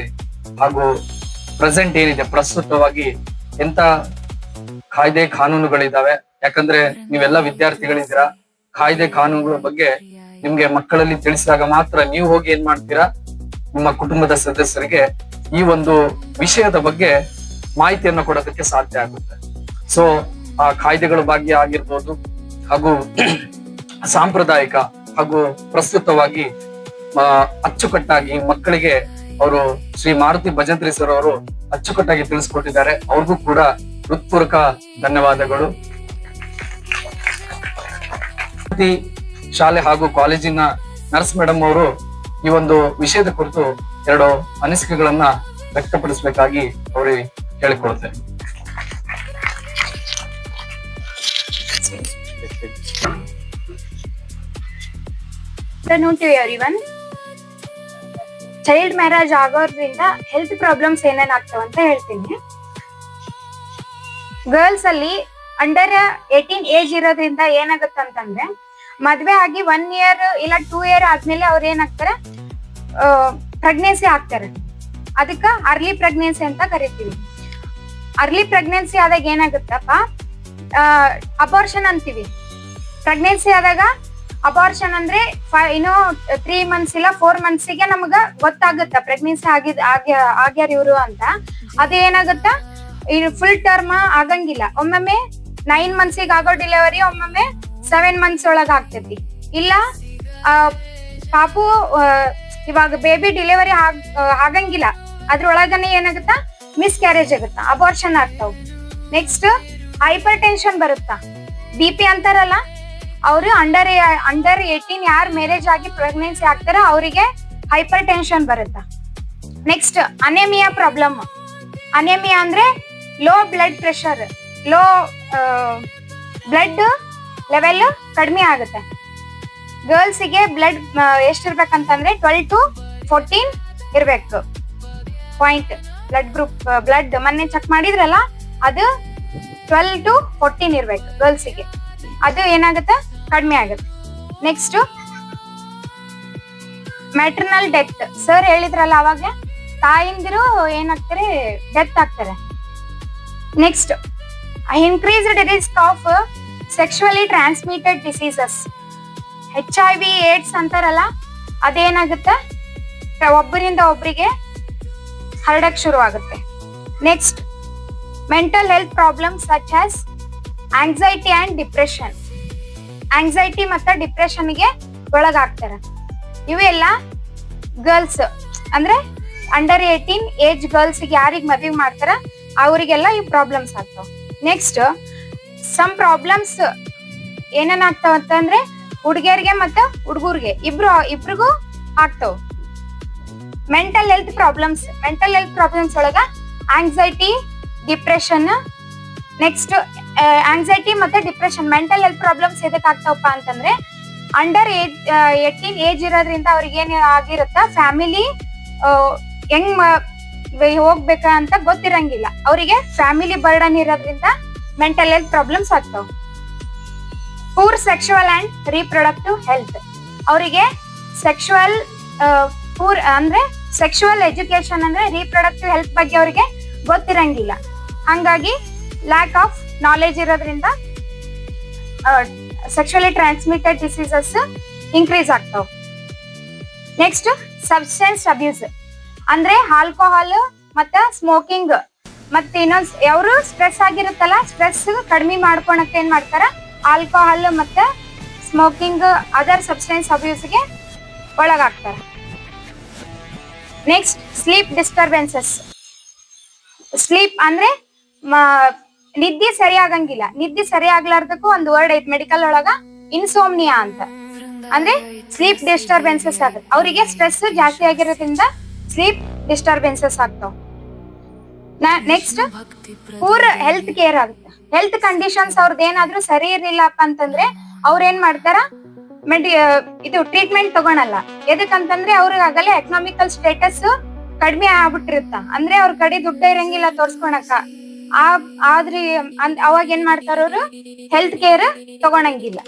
ಹಾಗೂ ಪ್ರೆಸೆಂಟ್ ಏನಿದೆ ಪ್ರಸ್ತುತವಾಗಿ ಎಂತ ಕಾಯ್ದೆ ಕಾನೂನುಗಳಿದಾವೆ, ಯಾಕಂದ್ರೆ ನೀವೆಲ್ಲ ವಿದ್ಯಾರ್ಥಿಗಳಿದ್ದೀರಾ, ಕಾಯ್ದೆ ಕಾನೂನುಗಳ ಬಗ್ಗೆ ನಿಮ್ಗೆ ಮಕ್ಕಳಲ್ಲಿ ತಿಳಿಸಿದಾಗ ಮಾತ್ರ ನೀವು ಹೋಗಿ ಏನ್ ಮಾಡ್ತೀರಾ, ನಿಮ್ಮ ಕುಟುಂಬದ ಸದಸ್ಯರಿಗೆ ಈ ಒಂದು ವಿಷಯದ ಬಗ್ಗೆ ಮಾಹಿತಿಯನ್ನು ಕೊಡೋದಕ್ಕೆ ಸಾಧ್ಯ ಆಗುತ್ತೆ. ಸೊ ಆ ಕಾಯ್ದೆಗಳ ಬಗ್ಗೆ ಆಗಿರ್ಬೋದು ಹಾಗೂ ಸಾಂಪ್ರದಾಯಿಕ ಹಾಗೂ ಪ್ರಸ್ತುತವಾಗಿ ಅಚ್ಚುಕಟ್ಟಾಗಿ ಮಕ್ಕಳಿಗೆ ಅವರು ಶ್ರೀ ಮಾರುತಿ ಭಜಂತ್ರಿ ಸರ್ ಅವರು ಅಚ್ಚುಕಟ್ಟಾಗಿ ತಿಳಿಸ್ಕೊಟ್ಟಿದ್ದಾರೆ. ಅವ್ರಿಗೂ ಕೂಡ ಹೃತ್ಪೂರ್ವಕ ಧನ್ಯವಾದಗಳು. ಶಾಲೆ ಹಾಗೂ ಕಾಲೇಜಿನ ನರ್ಸ್ ಮೇಡಮ್ ಅವರು ಈ ಒಂದು ವಿಷಯದ ಕುರಿತು 2 ಅನಿಸಿಕೆಗಳನ್ನ ವ್ಯಕ್ತಪಡಿಸಬೇಕಾಗಿ ಅವರಿಗೆ ಕೇಳಿಕೊಳ್ತೇನೆ. afternoon to everyone. Child marriage ಆಗೋದ್ರಿಂದ ಹೆಲ್ತ್ ಪ್ರಾಬ್ಲಮ್ಸ್ ಏನೇನ್ ಆಗ್ತಾವ ಅಂತ ಹೇಳ್ತೀನಿ. ಗರ್ಲ್ಸ್ ಅಲ್ಲಿ ಅಂಡರ್ 18 ಏಜ್ ಇರೋದ್ರಿಂದ ಏನಾಗುತ್ತೆ ಅಂತಂದ್ರೆ ಮದ್ವೆ ಆಗಿ 1 ಇಯರ್ ಇಲ್ಲ 2 ಇಯರ್ ಆದ್ಮೇಲೆ ಅವ್ರ ಏನಾಗ್ತಾರೆ ಪ್ರೆಗ್ನೆನ್ಸಿ ಆಗ್ತಾರೆ. ಅದಕ್ಕ ಅರ್ಲಿ ಪ್ರೆಗ್ನೆನ್ಸಿ ಅಂತ ಕರಿತೀವಿ. ಅರ್ಲಿ ಪ್ರೆಗ್ನೆನ್ಸಿ ಆದಾಗ ಏನಾಗುತ್ತಪ್ಪ, ಅಬಾರ್ಷನ್ ಅಂತೀವಿ. ಪ್ರೆಗ್ನೆನ್ಸಿ ಆದಾಗ ಅಬಾರ್ಷನ್ ಅಂದ್ರೆ 3 ಮಂತ್ಸ್ ಇಲ್ಲ 4 ಮಂತ್ಸಿಗೆ ನಮಗ ಗೊತ್ತಾಗುತ್ತ ಪ್ರೆಗ್ನೆನ್ಸಿ ಆಗ್ಯಾರ ಇವ್ರು ಅಂತ. ಅದು ಏನಾಗುತ್ತ ಫುಲ್ ಟರ್ಮ್ ಆಗಂಗಿಲ್ಲ. ಒಮ್ಮೊಮ್ಮೆ 9 ಮಂತ್ಸಿಗೆ ಆಗೋ ಡೆಲಿವರಿ ಒಮ್ಮೊಮ್ಮೆ 7 ಮಂತ್ಸ್ ಒಳಗ ಆಗ್ತೈತಿ. ಇಲ್ಲ ಪಾಪು ಇವಾಗ ಬೇಬಿ ಡೆಲಿವರಿ ಆಗಂಗಿಲ್ಲ, ಅದ್ರೊಳಗನೆ ಏನಾಗುತ್ತ ಮಿಸ್ ಕ್ಯಾರೇಜ್ ಆಗುತ್ತ, ಅಬಾರ್ಷನ್ ಆಗ್ತಾವ. ನೆಕ್ಸ್ಟ್ ಹೈಪರ್ ಟೆನ್ಷನ್ ಬರುತ್ತಾ, BP ಅಂತಾರಲ್ಲ, ಅವರು ಅಂಡರ್ 18 ಯಾರು ಮ್ಯಾರೇಜ್ ಆಗಿ ಪ್ರೆಗ್ನೆನ್ಸಿ ಆಗ್ತಾರ ಅವರಿಗೆ ಹೈಪರ್ ಟೆನ್ಷನ್ ಬರುತ್ತ. Next anaemia problem. ಅನೇಮಿಯಾ ಅಂದ್ರೆ low blood pressure, low blood level ಕಡಿಮೆ ಆಗುತ್ತೆ. ಗರ್ಲ್ಸಿಗೆ ಬ್ಲಡ್ ಎಷ್ಟಿರ್ಬೇಕಂತಂದ್ರೆ 12 to 14 ಇರ್ಬೇಕು ಪಾಯಿಂಟ್. ಬ್ಲಡ್ ಗ್ರೂಪ್ ಬ್ಲಡ್ ಮೊನ್ನೆ ಚೆಕ್ ಮಾಡಿದ್ರಲ್ಲ, ಅದು 12 to 14 ಇರ್ಬೇಕು ಗರ್ಲ್ಸಿಗೆ. ಅದು ಏನಾಗುತ್ತೆ ಕಡಿಮೆ ಆಗುತ್ತೆ. Next ಮ್ಯಾಟ್ರನಲ್ death. ಸರ್ ಹೇಳಿದ್ರಲ್ಲ ಅವಾಗ, ತಾಯಿಂದಿರು ಏನಾಗ್ತಾರೆ ಡೆತ್ ಆಗ್ತಾರೆ. Next increased risk of sexually transmitted diseases. HIV AIDS ಅಂತಾರಲ್ಲ, ಅದೇನಾಗುತ್ತೆ ಒಬ್ಬರಿಂದ ಒಬ್ಬರಿಗೆ ಹರಡಕ್ ಶುರು ಆಗುತ್ತೆ. Next mental health problems such as anxiety and depression. Anxiety ಮತ್ತೆ ಡಿಪ್ರೆಷನ್ಗೆ ಒಳಗಾಗ್ತಾರೆ. ಇವೆಲ್ಲ ಗರ್ಲ್ಸ್ ಅಂದ್ರೆ ಅಂಡರ್ 18 ಏಜ್ ಗರ್ಲ್ಸ್ಗೆ ಯಾರಿಗೆ ಮದುವೆ ಮಾಡ್ತಾರ ಅವರಿಗೆಲ್ಲ ಈ ಪ್ರಾಬ್ಲಮ್ಸ್ ಆಗ್ತಾವ. ನೆಕ್ಸ್ಟ್ ಸಮ್ ಪ್ರಾಬ್ಲಮ್ಸ್ ಏನೇನ್ ಆಗ್ತಾವ ಅಂತಂದ್ರೆ ಹುಡುಗಿಯರಿಗೆ ಮತ್ತೆ ಹುಡುಗರಿಗೆ ಇಬ್ರಿಗೂ ಆಗ್ತಾವ. ಮೆಂಟಲ್ ಹೆಲ್ತ್ ಪ್ರಾಬ್ಲಮ್ಸ್ ಒಳಗ ಆಂಗ್ಸೈಟಿ, ಡಿಪ್ರೆಷನ್. ನೆಕ್ಸ್ಟ್ ಆಂಗ್ಸೈಟಿ ಮತ್ತೆ ಡಿಪ್ರೆಷನ್. ಮೆಂಟಲ್ ಹೆಲ್ತ್ ಪ್ರಾಬ್ಲಮ್ಸ್ ಎದಕ್ ಆಗ್ತಾವಪ್ಪ ಅಂತಂದ್ರೆ ಅಂಡರ್ 18 ಏಜ್ ಇರೋದ್ರಿಂದ ಅವ್ರಿಗೆ ಏನ್ ಆಗಿರುತ್ತ, ಫ್ಯಾಮಿಲಿ ಹೆಂಗ್ ಹೋಗ್ಬೇಕ ಅಂತ ಗೊತ್ತಿರಂಗಿಲ್ಲ. ಅವರಿಗೆ ಫ್ಯಾಮಿಲಿ ಬರ್ಡನ್ ಇರೋದ್ರಿಂದ ಮೆಂಟಲ್ ಹೆಲ್ತ್ ಪ್ರಾಬ್ಲಮ್ಸ್ ಆಗ್ತಾವ. Poor sexual and reproductive health, ಅವರಿಗೆ ಸೆಕ್ಷುವಲ್ ಪೂರ್ ಅಂದ್ರೆ ಸೆಕ್ಷುವಲ್ ಎಜುಕೇಶನ್ ಅಂದ್ರೆ ರೀಪ್ರೊಡಕ್ಟಿವ್ ಹೆಲ್ತ್ ಬಗ್ಗೆ ಅವರಿಗೆ ಗೊತ್ತಿರಂಗಿಲ್ಲ. ಹಂಗಾಗಿ ಲ್ಯಾಕ್ ಆಫ್ ನಾಲೆಜ್ ಇರೋದ್ರಿಂದ ಸೆಕ್ಷುವಲಿ ಟ್ರಾನ್ಸ್ಮಿಟೆಡ್ ಡಿಸೀಸಸ್ ಇನ್ಕ್ರೀಸ್ ಆಗ್ತಾವ. ನೆಕ್ಸ್ಟ್ ಸಬ್ಸ್ಟೆನ್ಸ್ ಅಬ್ಯೂಸ್ ಅಂದ್ರೆ ಆಲ್ಕೋಹಾಲ್ ಮತ್ತ ಸ್ಮೋಕಿಂಗ್. ಮತ್ತೆ ಇನ್ನೊಂದ್ ಅವರು ಸ್ಟ್ರೆಸ್ ಆಗಿರುತ್ತಲ್ಲ, ಸ್ಟ್ರೆಸ್ ಕಡಿಮೆ ಮಾಡ್ಕೊಳಕ್ಕೆ ಏನ್ ಮಾಡ್ತಾರ, ಆಲ್ಕೋಹಾಲ್ ಮತ್ತೆ ಸ್ಮೋಕಿಂಗ್ ಅದರ್ ಸಬ್ಸ್ಟೆನ್ಸ್ ಅಬ್ಯೂಸ್ಗೆ ಒಳಗಾಗ್ತಾರ. Next sleep disturbances. ಸ್ಲೀಪ್ ಅಂದ್ರೆ ನಿದ್ದೆ ಸರಿ ಆಗಂಗಿಲ್ಲ. ನಿದ್ದೆ ಸರಿ ಆಗ್ಲಾರ್ದಕ್ಕೂ ಒಂದು ವರ್ಡ್ ಐತ್ ಮೆಡಿಕಲ್ ಒಳಗ, ಇನ್ಸೋಮ್ನಿಯಾ ಅಂತ. ಅಂದ್ರೆ ಸ್ಲೀಪ್ ಡಿಸ್ಟರ್ಬೆನ್ಸಸ್ ಆಗುತ್ತೆ. ಅವರಿಗೆ ಸ್ಟ್ರೆಸ್ ಜಾಸ್ತಿ ಆಗಿರೋದ್ರಿಂದ ಸ್ಲೀಪ್ ಡಿಸ್ಟರ್ಬೆನ್ಸಸ್ ಆಗ್ತಾವ. ನೆಕ್ಸ್ಟ್ ಪೂರ್ ಹೆಲ್ತ್ ಕೇರ್ ಆಗುತ್ತೆ. ಹೆಲ್ತ್ ಕಂಡೀಷನ್ಸ್ ಅವ್ರದ್ದು ಏನಾದ್ರೂ ಸರಿ ಇರ್ಲಿಲ್ಲಪ್ಪ ಅಂತಂದ್ರೆ ಅವ್ರ ಏನ್ ಮಾಡ್ತಾರ, ಇದು ಟ್ರೀಟ್ಮೆಂಟ್ ತಗೊಳಲ್ಲ. ಎದಕ್ಕಂತಂದ್ರೆ ಅವ್ರಿಗೆ ಆಗಲೇ ಎಕನಾಮಿಕಲ್ ಸ್ಟೇಟಸ್ ಕಡಿಮೆ ಆಗ್ಬಿಟ್ಟಿರುತ್ತ. ಅಂದ್ರೆ ಅವ್ರ ಕಡೆ ದುಡ್ಡ ಇರಂಗಿಲ್ಲ ತೋರ್ಸ್ಕೊಳಕ. ಆದ್ರೆ ಅವಾಗ ಏನ್ ಮಾಡ್ತಾರ, ಅವ್ರು ಹೆಲ್ತ್ ಕೇರ್ ತಗೊಳಂಗಿಲ್ಲ.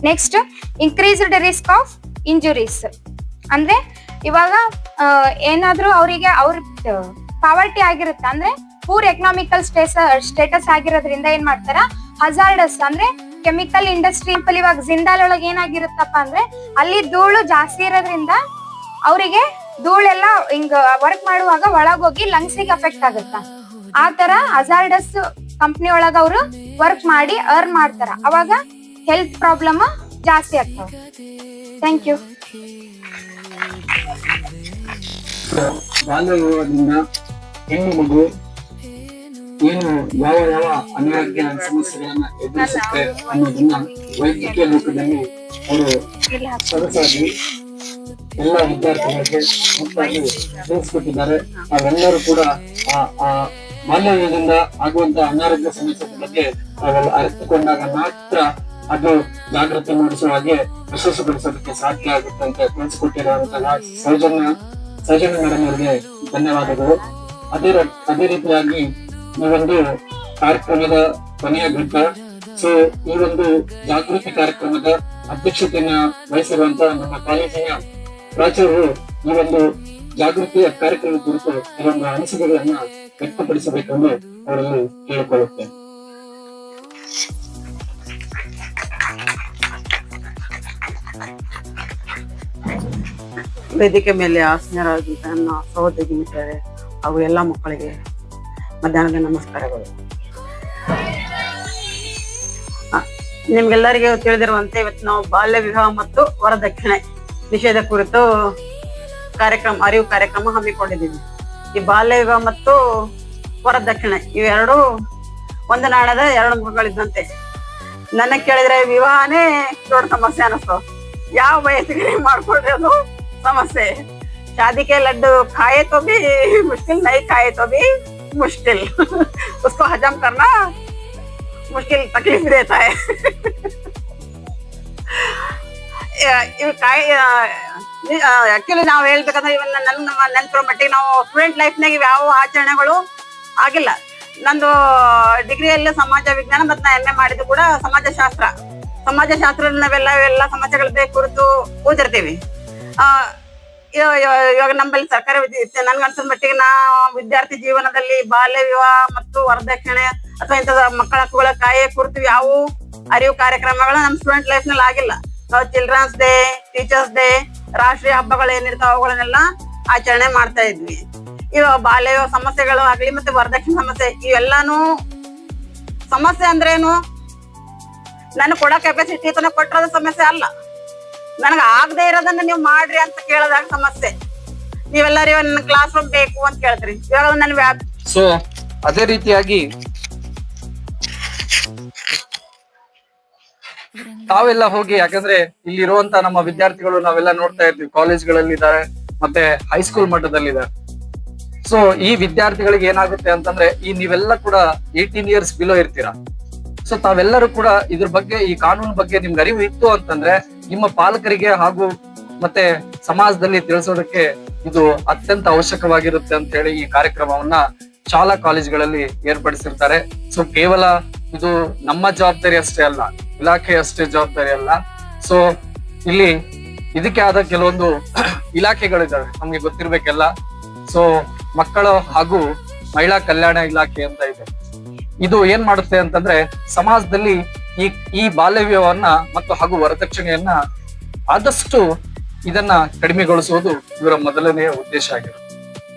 Next increased risk of injuries. ಅಂದ್ರೆ ಇವಾಗ ಏನಾದ್ರೂ ಅವರಿಗೆ ಅವ್ರ ಪಾವರ್ಟಿ ಆಗಿರುತ್ತೆ, ಅಂದ್ರೆ ಪೂರ್ ಎಕನಾಮಿಕಲ್ ಸ್ಟೇಟಸ್ ಆಗಿರೋದ್ರಿಂದ ಏನ್ ಮಾಡ್ತಾರ, ಹಜಾರ್ಡಸ್ ಅಂದ್ರೆ ಕೆಮಿಕಲ್ ಇಂಡಸ್ಟ್ರಿ. ಇವಾಗ ಜಿಂದಾಲ್ ಒಳಗೆ ಏನಾಗಿರುತ್ತಪ್ಪ ಅಂದ್ರೆ ಅಲ್ಲಿ ಧೂಳು ಜಾಸ್ತಿ ಇರೋದ್ರಿಂದ ಅವರಿಗೆ ಧೂಳೆಲ್ಲ ಹಿಂಗ ವರ್ಕ್ ಮಾಡುವಾಗ ಒಳಗೋಗಿ ಲಂಗ್ಸಿಗೆ ಅಫೆಕ್ಟ್ ಆಗುತ್ತ. ಆ ತರ ಹಜಾರ್ಡಸ್ ಕಂಪ್ನಿ ಒಳಗ ಅವರು ವರ್ಕ್ ಮಾಡಿ ಅರ್ನ್ ಮಾಡ್ತಾರ. ಅವಾಗ ಹೆಲ್ತ್ ಪ್ರಾಬ್ಲಮ್ ಜಾಸ್ತಿ ಆಗ್ತಾವ. Thank you. ಬಾಲ್ಯ ವಿವಾಹದಿಂದ ಹೆಣ್ಣು ಮಗು ಏನು ಯಾವ ಅನಾರೋಗ್ಯ ಸಮಸ್ಯೆಗಳನ್ನ ಎದುರಿಸುತ್ತೆ ಅನ್ನೋದನ್ನ ವೈದ್ಯಕೀಯ ಲೋಕದಲ್ಲಿ ಅವರು ಸೊಗಸಾಗಿ ಎಲ್ಲ ವಿದ್ಯಾರ್ಥಿಗಳಿಗೆ ಮುಕ್ತಾಗಿ ತಿಳಿಸ್ಕೊಟ್ಟಿದ್ದಾರೆ. ಅವೆಲ್ಲರೂ ಕೂಡ ಆ ಬಾಲ್ಯ ವಿವಾಹದಿಂದ ಆಗುವಂತ ಅನಾರೋಗ್ಯ ಸಮಸ್ಯೆ ಬಗ್ಗೆ ಅವೆಲ್ಲ ಅರಿತುಕೊಂಡಾಗ ಮಾತ್ರ ಅದು ಜಾಗೃತಿ ಮೂಡಿಸುವ ಹಾಗೆ ವಿಶೇಷಪಡಿಸೋದಕ್ಕೆ ಸಾಧ್ಯ ಆಗುತ್ತೆ ಅಂತ ತಿಳಿಸ್ಕೊಟ್ಟಿರುವಂತಹ ಸೌಜನ್ಯ ಮೇಡಮ್ ಅವರಿಗೆ ಧನ್ಯವಾದಗಳು. ಅದೇ ರೀತಿಯಾಗಿ ಈ ಒಂದು ಕಾರ್ಯಕ್ರಮದ ಕೊನೆಯ ಘಟ್ಟ. ಸೊ ಈ ಒಂದು ಜಾಗೃತಿ ಕಾರ್ಯಕ್ರಮದ ಅಧ್ಯಕ್ಷತೆಯನ್ನ ವಹಿಸಿರುವಂತಹ ನಮ್ಮ ಕಾಲೇಜಿನ ಪ್ರಾಚಾರ್ಯರು ಈ ಒಂದು ಜಾಗೃತಿಯ ಕಾರ್ಯಕ್ರಮದ ಕುರಿತು ಕೆಲವೊಂದು ಅನಿಸಿಕೆಗಳನ್ನ ವ್ಯಕ್ತಪಡಿಸಬೇಕೆಂದು ಅವರಲ್ಲಿ ಕೇಳಿಕೊಳ್ಳುತ್ತೇನೆ. ವೇದಿಕೆ ಮೇಲೆ ಆಸೀನರಾದಂತ ನನ್ನ ಸಹೋದ್ಯೋಗಿ ಮಿತ್ರರೇ ಹಾಗೂ ಎಲ್ಲ ಮಕ್ಕಳಿಗೆ ಮಧ್ಯಾಹ್ನದ ನಮಸ್ಕಾರಗಳು. ನಿಮ್ಗೆಲ್ಲರಿಗೂ ತಿಳಿದಿರುವಂತೆ ಇವತ್ತು ನಾವು ಬಾಲ್ಯ ವಿವಾಹ ಮತ್ತು ವರದಕ್ಷಿಣೆ ನಿಷೇಧ ಕುರಿತು ಅರಿವು ಕಾರ್ಯಕ್ರಮ ಹಮ್ಮಿಕೊಂಡಿದ್ದೀವಿ. ಈ ಬಾಲ್ಯ ವಿವಾಹ ಮತ್ತು ವರದಕ್ಷಿಣೆ ಇವೆರಡು ಒಂದು ನಾಣದ ಎರಡು ಮುಖಗಳಿದ್ದಂತೆ. ನನ್ನ ಕೇಳಿದ್ರೆ ವಿವಾಹನೇ ದೊಡ್ಡ ಸಮಸ್ಯೆ ಅನಿಸ್ತು. ಯಾವ ವಯಸ್ಸಿಗೆ ಮಾಡ್ಕೊಳ್ರಿ ಅದು समस्या है। शादी के लड्डू खाए तो भी मुश्किल, नहीं खाए तो भी मुश्किल उसको हजम करना मुश्किल, तकलीफ देता है ಆಕ್ಚುಲಿ ನಾವು ಹೇಳ್ಬೇಕಂದ್ರೆ ಇವನ್ ನಮ್ಮ ನೆನಪಿರೋ ಮಟ್ಟಿಗೆ ನಾವು ಸ್ಟೂಡೆಂಟ್ ಲೈಫ್ನಾಗ ಯಾವ ಆಚರಣೆಗಳು ಆಗಿಲ್ಲ. ನಂದು ಡಿಗ್ರಿಯಲ್ಲಿ ಸಮಾಜ ವಿಜ್ಞಾನ ಮತ್ತು ನಾ MA ಮಾಡಿದ್ದು ಕೂಡ ಸಮಾಜಶಾಸ್ತ್ರ ನಾವೆಲ್ಲ ಸಮಸ್ಯೆಗಳ ಕುರಿತು ಓದಿರ್ತೀವಿ. ಇವಾಗ ನಮ್ಮಲ್ಲಿ ಸರ್ಕಾರಿ ನನ್ಗನ್ಸಿದ ಮಟ್ಟಿಗೆ ನಾ ವಿದ್ಯಾರ್ಥಿ ಜೀವನದಲ್ಲಿ ಬಾಲ್ಯ ವಿವಾಹ ಮತ್ತು ವರದಕ್ಷಿಣೆ ಅಥವಾ ಇಂಥದ ಮಕ್ಕಳ ಹಕ್ಕುಗಳ ಕಾಯೆ ಕುರಿತು ಯಾವ ಅರಿವು ಕಾರ್ಯಕ್ರಮಗಳು ನಮ್ಮ ಸ್ಟೂಡೆಂಟ್ ಲೈಫ್ ನಲ್ಲಿ ಆಗಿಲ್ಲ. ನಾವು ಚಿಲ್ಡ್ರನ್ಸ್ ಡೇ, ಟೀಚರ್ಸ್ ಡೇ, ರಾಷ್ಟ್ರೀಯ ಹಬ್ಬಗಳು ಏನಿರ್ತಾವ ಅವುಗಳನ್ನೆಲ್ಲ ಆಚರಣೆ ಮಾಡ್ತಾ ಇದ್ವಿ. ಇವಾಗ ಬಾಲ್ಯ ವಿವಾಹ ಸಮಸ್ಯೆಗಳು ಆಗ್ಲಿ ಮತ್ತೆ ವರದಕ್ಷಿಣೆ ಸಮಸ್ಯೆ ಇವೆಲ್ಲಾನು ಸಮಸ್ಯೆ ಅಂದ್ರೇನು, ನನ್ ಕೊಡೋ ಕೆಪಾಸಿಟಿ ತನಕ ಕೊಟ್ಟರದ ಸಮಸ್ಯೆ ಅಲ್ಲ, ನನಗ ಆಗದೆ ಇರೋದನ್ನ ನೀವು ಮಾಡ್ರಿ ಅಂತ ಕೇಳದಾಗ ಸಮಸ್ಯೆ. ನೀವೆಲ್ಲರೂ ನನ್ನ ಕ್ಲಾಸ್ ರೂಮ್ ಬೇಕು ಅಂತ ಕೇಳ್ತೀರಿ, ಇವಾಗ ನನ್ ಸೊ ಅದೇ ರೀತಿಯಾಗಿ ತಾವೆಲ್ಲ ಹೋಗಿ, ಯಾಕಂದ್ರೆ ಇಲ್ಲಿ ಇರುವಂತ ನಮ್ಮ ವಿದ್ಯಾರ್ಥಿಗಳು ನಾವೆಲ್ಲ ನೋಡ್ತಾ ಇರ್ತೀವಿ, ಕಾಲೇಜ್ಗಳಲ್ಲಿ ಇದ್ದಾರೆ ಮತ್ತೆ ಹೈಸ್ಕೂಲ್ ಮಟ್ಟದಲ್ಲಿದ್ದಾರೆ. ಸೊ ಈ ವಿದ್ಯಾರ್ಥಿಗಳಿಗೆ ಏನಾಗುತ್ತೆ ಅಂತಂದ್ರೆ ಈ ನೀವೆಲ್ಲ ಕೂಡ 18 ಇಯರ್ಸ್ ಬಿಲೋ ಇರ್ತೀರಾ. ಸೊ ತಾವೆಲ್ಲರೂ ಕೂಡ ಇದ್ರ ಬಗ್ಗೆ, ಈ ಕಾನೂನು ಬಗ್ಗೆ ನಿಮ್ಗೆ ಅರಿವು ಇತ್ತು ಅಂತಂದ್ರೆ ನಿಮ್ಮ ಪಾಲಕರಿಗೆ ಹಾಗೂ ಮತ್ತೆ ಸಮಾಜದಲ್ಲಿ ತಿಳಿಸೋದಕ್ಕೆ ಇದು ಅತ್ಯಂತ ಅವಶ್ಯಕವಾಗಿರುತ್ತೆ ಅಂತ ಹೇಳಿ ಈ ಕಾರ್ಯಕ್ರಮವನ್ನ ಶಾಲಾ ಕಾಲೇಜುಗಳಲ್ಲಿ ಏರ್ಪಡಿಸಿರ್ತಾರೆ. ಸೊ ಕೇವಲ ಇದು ನಮ್ಮ ಜವಾಬ್ದಾರಿ ಅಷ್ಟೇ ಅಲ್ಲ, ಇಲಾಖೆ ಅಷ್ಟೇ ಜವಾಬ್ದಾರಿ ಅಲ್ಲ. ಸೊ ಇಲ್ಲಿ ಇದಕ್ಕೆ ಆದ ಕೆಲವೊಂದು ಇಲಾಖೆಗಳಿದಾವೆ, ನಮ್ಗೆ ಗೊತ್ತಿರ್ಬೇಕೆಲ್ಲ. ಸೊ ಮಕ್ಕಳು ಹಾಗೂ ಮಹಿಳಾ ಕಲ್ಯಾಣ ಇಲಾಖೆ ಅಂತ ಇದೆ. ಇದು ಏನ್ ಮಾಡುತ್ತೆ ಅಂತಂದ್ರೆ ಸಮಾಜದಲ್ಲಿ ಈ ಬಾಲ್ಯ ವಿವಾಹವನ್ನ ಮತ್ತು ಹಾಗೂ ವರದಕ್ಷಿಣೆಯನ್ನ ಆದಷ್ಟು ಇದನ್ನ ಕಡಿಮೆಗೊಳಿಸುವುದು ಇವರ ಮೊದಲನೆಯ ಉದ್ದೇಶ ಆಗಿರುತ್ತೆ.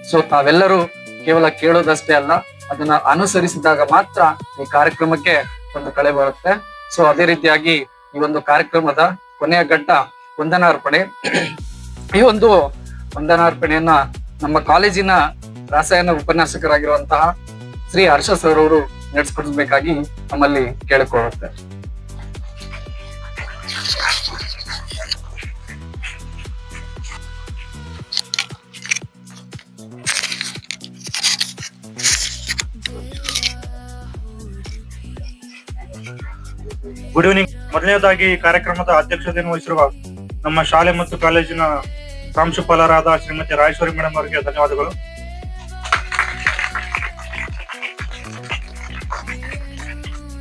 ಸೊ ತಾವೆಲ್ಲರೂ ಕೇವಲ ಕೇಳೋದಷ್ಟೇ ಅಲ್ಲ, ಅದನ್ನ ಅನುಸರಿಸಿದಾಗ ಮಾತ್ರ ಈ ಕಾರ್ಯಕ್ರಮಕ್ಕೆ ಒಂದು ಕಳೆ ಬರುತ್ತೆ. ಸೊ ಅದೇ ರೀತಿಯಾಗಿ ಈ ಒಂದು ಕಾರ್ಯಕ್ರಮದ ಕೊನೆಯ ಘಟ್ಟ ವಂದನಾರ್ಪಣೆ. ಈ ಒಂದು ವಂದನಾರ್ಪಣೆಯನ್ನ ನಮ್ಮ ಕಾಲೇಜಿನ ರಾಸಾಯನ ಉಪನ್ಯಾಸಕರಾಗಿರುವಂತಹ ಶ್ರೀ ಹರ್ಷ ಸರ್ ಅವರು ನಡೆಸ್ಕೊಡ್ಬೇಕಾಗಿ ನಮ್ಮಲ್ಲಿ ಕೇಳಿಕೊಳ್ಳುತ್ತೆ. Good evening. ಮೊದಲನೇದಾಗಿ ಈ ಕಾರ್ಯಕ್ರಮದ ಅಧ್ಯಕ್ಷತೆಯನ್ನು ವಹಿಸಿರುವ ನಮ್ಮ ಶಾಲೆ ಮತ್ತು ಕಾಲೇಜಿನ ಪ್ರಾಂಶುಪಾಲರಾದ ಶ್ರೀಮತಿ ರಾಯೇಶ್ವರಿ ಮೇಡಮ್ ಅವರಿಗೆ ಧನ್ಯವಾದಗಳು.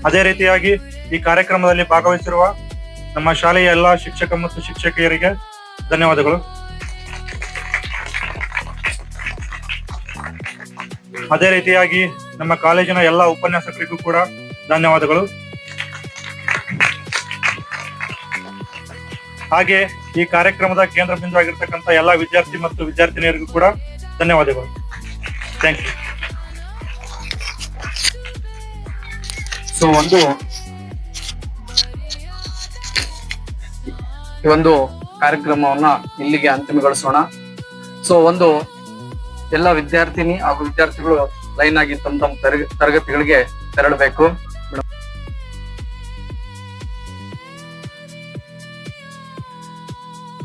ಅದೇ ರೀತಿಯಾಗಿ ಈ ಕಾರ್ಯಕ್ರಮದಲ್ಲಿ ಭಾಗವಹಿಸಿರುವ ನಮ್ಮ ಶಾಲೆಯ ಎಲ್ಲಾ ಶಿಕ್ಷಕ ಮತ್ತು ಶಿಕ್ಷಕಿಯರಿಗೆ ಧನ್ಯವಾದಗಳು. ಅದೇ ರೀತಿಯಾಗಿ ನಮ್ಮ ಕಾಲೇಜಿನ ಎಲ್ಲಾ ಉಪನ್ಯಾಸಕರಿಗೂ ಕೂಡ ಧನ್ಯವಾದಗಳು. ಹಾಗೆ ಈ ಕಾರ್ಯಕ್ರಮದ ಕೇಂದ್ರ ಬಿಂದು ಆಗಿರ್ತಕ್ಕಂಥ ಎಲ್ಲಾ ವಿದ್ಯಾರ್ಥಿ ಮತ್ತು ವಿದ್ಯಾರ್ಥಿನಿಯರಿಗೂ ಕೂಡ ಧನ್ಯವಾದಗಳು. Thank you. ಸೊ ಈ ಒಂದು ಕಾರ್ಯಕ್ರಮವನ್ನ ಇಲ್ಲಿಗೆ ಅಂತಿಮಗೊಳಿಸೋಣ. ಸೊ ಎಲ್ಲ ವಿದ್ಯಾರ್ಥಿನಿ ಹಾಗೂ ವಿದ್ಯಾರ್ಥಿಗಳು ಲೈನ್ ಆಗಿ ತಮ್ಮ ತರಗತಿಗಳಿಗೆ ತೆರಳಬೇಕು.